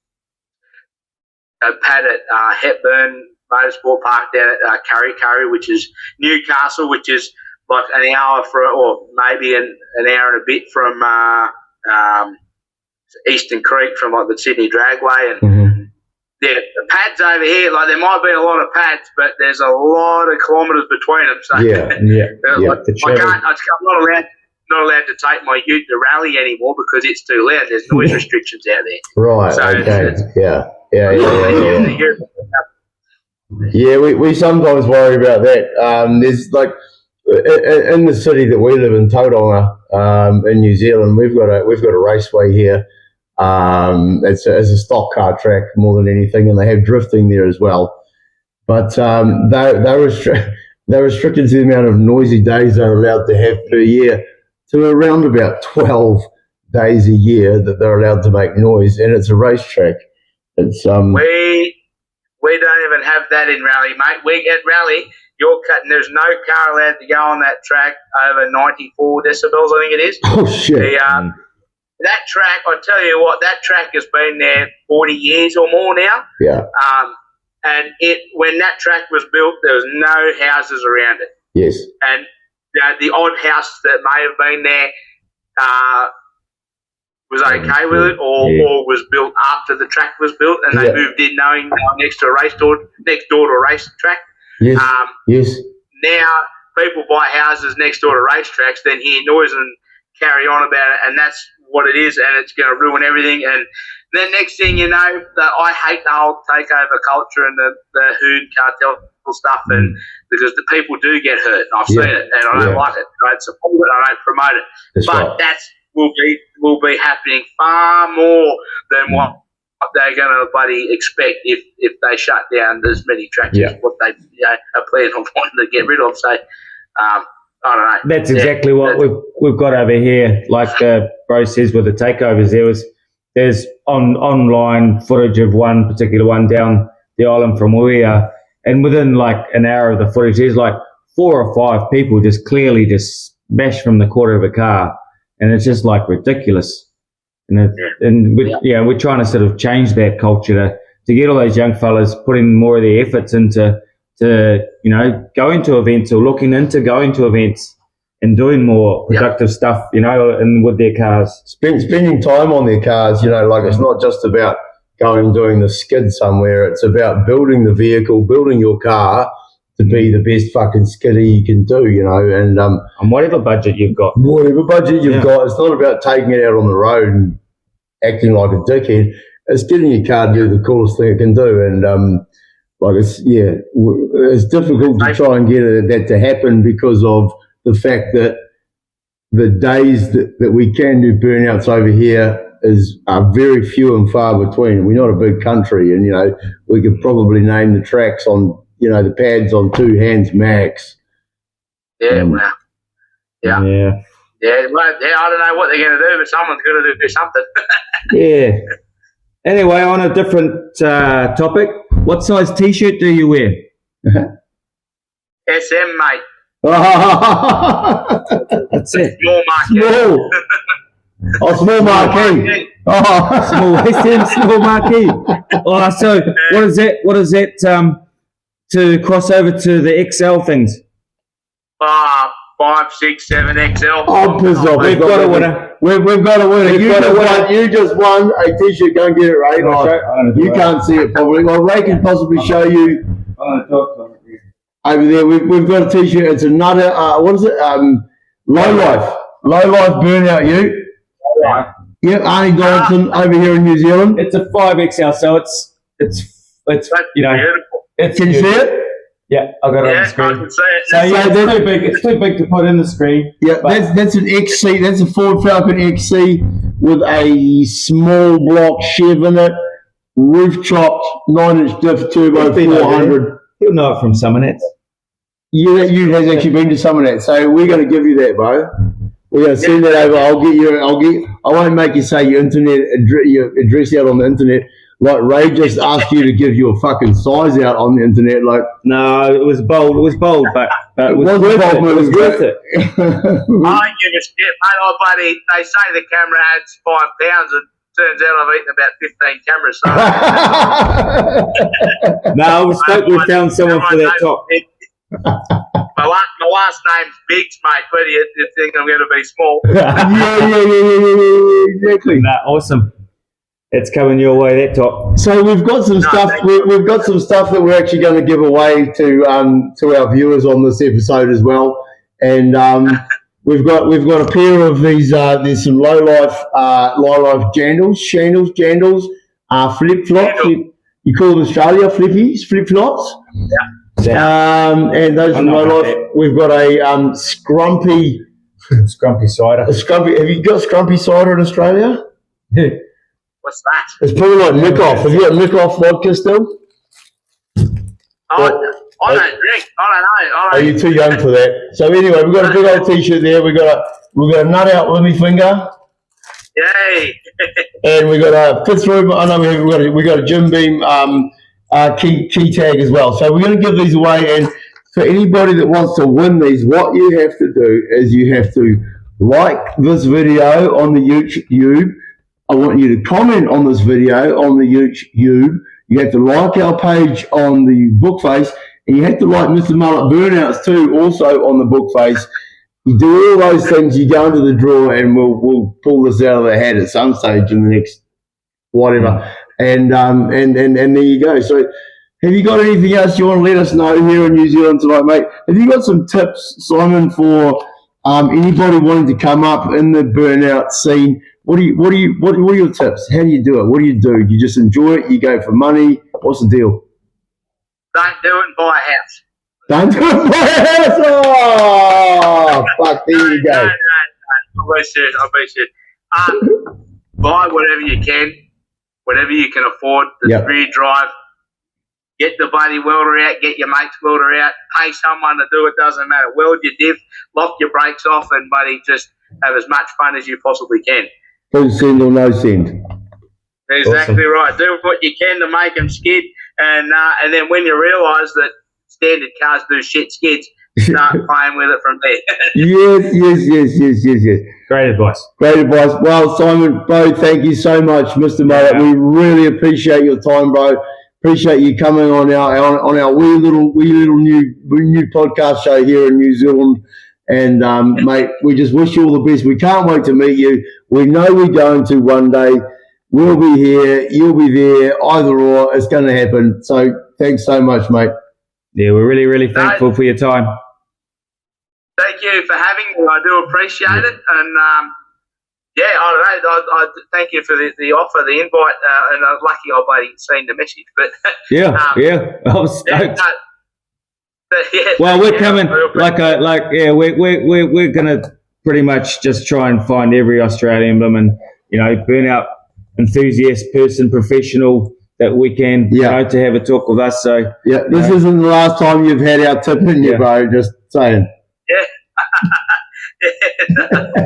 [SPEAKER 2] a pad at Hepburn Motorsport Park down at Curry, which is Newcastle, which is like an hour or maybe an hour and a bit from Eastern Creek, from like the Sydney Dragway, and the pads over here, like there might be a lot of pads, but there's a lot of kilometres between them. So I'm not allowed to take my ute to rally anymore because it's too loud. There's noise restrictions out there.
[SPEAKER 1] Right.
[SPEAKER 2] So
[SPEAKER 1] Yeah, we sometimes worry about that. There's like in the city that we live in, Tauranga, in New Zealand, we've got a raceway here. It's a stock car track more than anything, and they have drifting there as well. But they're restricted to the amount of noisy days they're allowed to have per year to around about 12 days a year that they're allowed to make noise, and it's a racetrack. It's
[SPEAKER 2] We don't even have that in Raleigh, mate. We at Raleigh, there's no car allowed to go on that track over 94 decibels, I think it is.
[SPEAKER 1] Oh, shit.
[SPEAKER 2] That track, I tell you what, that track has been there 40 years or more now.
[SPEAKER 1] Yeah.
[SPEAKER 2] And when that track was built, there was no houses around it.
[SPEAKER 1] Yes.
[SPEAKER 2] And the odd house that may have been there was okay with it, or was built after the track was built, and they moved in knowing next door to a racetrack.
[SPEAKER 1] Yes. Yes.
[SPEAKER 2] Now people buy houses next door to racetracks, then hear noise and carry on about it, and that's what it is, and it's going to ruin everything. And Then next thing you know, I hate the whole takeover culture and the hood cartel stuff, and because the people do get hurt. I've seen it, and I don't like it. I don't support it. I don't promote it.
[SPEAKER 1] That's right.
[SPEAKER 2] That's will be happening far more than what they're going to bloody expect if they shut down as many tracks as what they are planning on wanting to get rid of. So I don't know.
[SPEAKER 3] That's exactly what we've got over here. Like Bro says with the takeovers, there's online footage of one particular one down the island from where we are, and within like an hour of the footage, there's like 4 or 5 people just clearly just smashed from the quarter of a car, and it's just like ridiculous. And we're trying to sort of change that culture to get all those young fellas putting more of their efforts into going to events or looking into going to events and doing more productive stuff, and with their cars.
[SPEAKER 1] Spending time on their cars, like it's not just about going and doing the skid somewhere. It's about building the vehicle, building your car to be the best fucking skiddy you can do, and
[SPEAKER 3] whatever budget you've got.
[SPEAKER 1] Whatever budget you've got. It's not about taking it out on the road and acting like a dickhead. It's getting your car to do the coolest thing it can do, and it's difficult to try and get that to happen because of the fact that the days that we can do burnouts over here are very few and far between. We're not a big country, and we could probably name the tracks on the pads on 2 hands max.
[SPEAKER 2] Yeah, wow. Yeah. Well, I don't know what they're going to do, but someone's going to do something.
[SPEAKER 3] Yeah. Anyway, on a different topic, what size T-shirt do you wear?
[SPEAKER 2] SM, mate.
[SPEAKER 3] That's it.
[SPEAKER 2] Small marquee.
[SPEAKER 1] Small marquee.
[SPEAKER 3] Small marquee. So what is that? What is that to cross over to the XL things?
[SPEAKER 2] 5, 6, 7 XL.
[SPEAKER 1] Oh, piss off.
[SPEAKER 3] We've got a winner.
[SPEAKER 1] We've got a winner. You just won a T-shirt. Go and get it, Ray. You can't see it probably. Well, Ray can possibly show you over there. We've got a T-shirt. It's another, what is it? Low Life Burnout Ute. Yeah, Arnie Donaldson over here in New Zealand.
[SPEAKER 3] It's a 5XL, so it's
[SPEAKER 2] beautiful.
[SPEAKER 1] Can you see it?
[SPEAKER 3] Yeah, I got it on the screen.
[SPEAKER 2] I can see it.
[SPEAKER 3] So it's too big. It's too big to put in the screen.
[SPEAKER 1] Yeah, that's an XC. That's a Ford Falcon XC with a small block Chev in it, roof chopped, 9-inch diff turbo 400.
[SPEAKER 3] You'll know it from some of that.
[SPEAKER 1] Yeah, that Ute has actually been to some of that. So we're going to give you that, bro. We're going to send that over. I won't make you say your address out on the internet. Like Ray just asked you to give your fucking size out on the internet. Like,
[SPEAKER 3] no, it was bold. It was bold, but it was worth it. It was worth it.
[SPEAKER 2] I give a shit, mate. Buddy, they say the camera adds 5 pounds, and turns out I've eaten about 15 cameras. So.
[SPEAKER 3] No, I was stoked we found someone for that top.
[SPEAKER 2] My last name's Biggs, mate. Where do you think I'm going to be small?
[SPEAKER 1] Yeah, exactly.
[SPEAKER 3] Nah, awesome. It's coming your way, that top.
[SPEAKER 1] So we've got some stuff. We've got some stuff that we're actually going to give away to our viewers on this episode as well. And we've got a pair of these. There's some low life jandals, flip flops. You call them Australia flip flops.
[SPEAKER 2] Yeah.
[SPEAKER 1] And those are low life. We've got a scrumpy
[SPEAKER 3] cider.
[SPEAKER 1] Have you got scrumpy cider in Australia?
[SPEAKER 3] Yeah.
[SPEAKER 2] What's that?
[SPEAKER 1] It's probably like Nick-Off. Have you got Nick-Off vodka still?
[SPEAKER 2] I don't drink. I don't know.
[SPEAKER 1] Are you too young for that? So anyway, we've got a big old T-shirt there. We've got a nut out Limmy finger.
[SPEAKER 2] Yay!
[SPEAKER 1] And we got a fifth room. I know we got a Jim Beam key tag as well. So we're going to give these away. And for anybody that wants to win these, what you have to do is you have to like this video on the YouTube. I want you to comment on this video on the YouTube. You have to like our page on the Bookface, and you have to like Mr Mullet Burnouts too, also on the Bookface. You do all those things, you go into the draw, and we'll pull this out of the hat at some stage in the next whatever. And there you go. So, have you got anything else you want to let us know here in New Zealand tonight, mate? Have you got some tips, Simon, for anybody wanting to come up in the burnout scene? What are your tips? How do you do it? What do? Do you just enjoy it? You go for money? What's the deal?
[SPEAKER 2] Don't do it and buy a house.
[SPEAKER 1] Don't do it for a house. Oh, fuck, there you go.
[SPEAKER 2] No. I'll be serious. Buy whatever you can, whatever you can afford. The rear drive. Get the bloody welder out. Get your mate's welder out. Pay someone to do it. Doesn't matter. Weld your diff. Lock your brakes off, and buddy, just have as much fun as you possibly can.
[SPEAKER 1] Full send or no send.
[SPEAKER 2] Exactly
[SPEAKER 3] Awesome.
[SPEAKER 2] right. Do what you can to make them skid, and then when you realise that standard cars do shit skids, start playing with it from there.
[SPEAKER 1] Yes.
[SPEAKER 3] Great advice.
[SPEAKER 1] Great advice. Well, Simon, bro, thank you so much, Mr. Mullet. We really appreciate your time, bro. Appreciate you coming on our wee little new podcast show here in New Zealand. And mate, we just wish you all the best. We can't wait to meet you. We know we're going to one day. We'll be here. You'll be there. Either or, it's going to happen. So thanks so much, mate.
[SPEAKER 3] Yeah, we're really, really thankful for your time.
[SPEAKER 2] Thank you for having me. I do appreciate it. And I thank you for the offer, the invite. And I was lucky I bloody seen the message. But
[SPEAKER 3] I was stoked.
[SPEAKER 2] Yeah,
[SPEAKER 3] well, we're coming we're gonna pretty much just try and find every Australian woman, burnout enthusiast, person, professional that we can, to have a talk with us. So
[SPEAKER 1] this isn't the last time you've had our tip in you, bro. Just saying.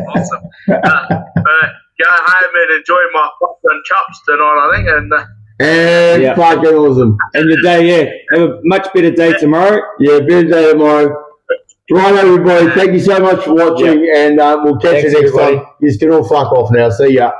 [SPEAKER 2] Awesome. Go home and enjoy my popcorn chops tonight, I think,
[SPEAKER 1] and fucking awesome.
[SPEAKER 3] And your day, have a much better day tomorrow.
[SPEAKER 1] Yeah, better day tomorrow. Right, everybody. Thank you so much for watching, and we'll catch you next time. You can all fuck off now. See ya.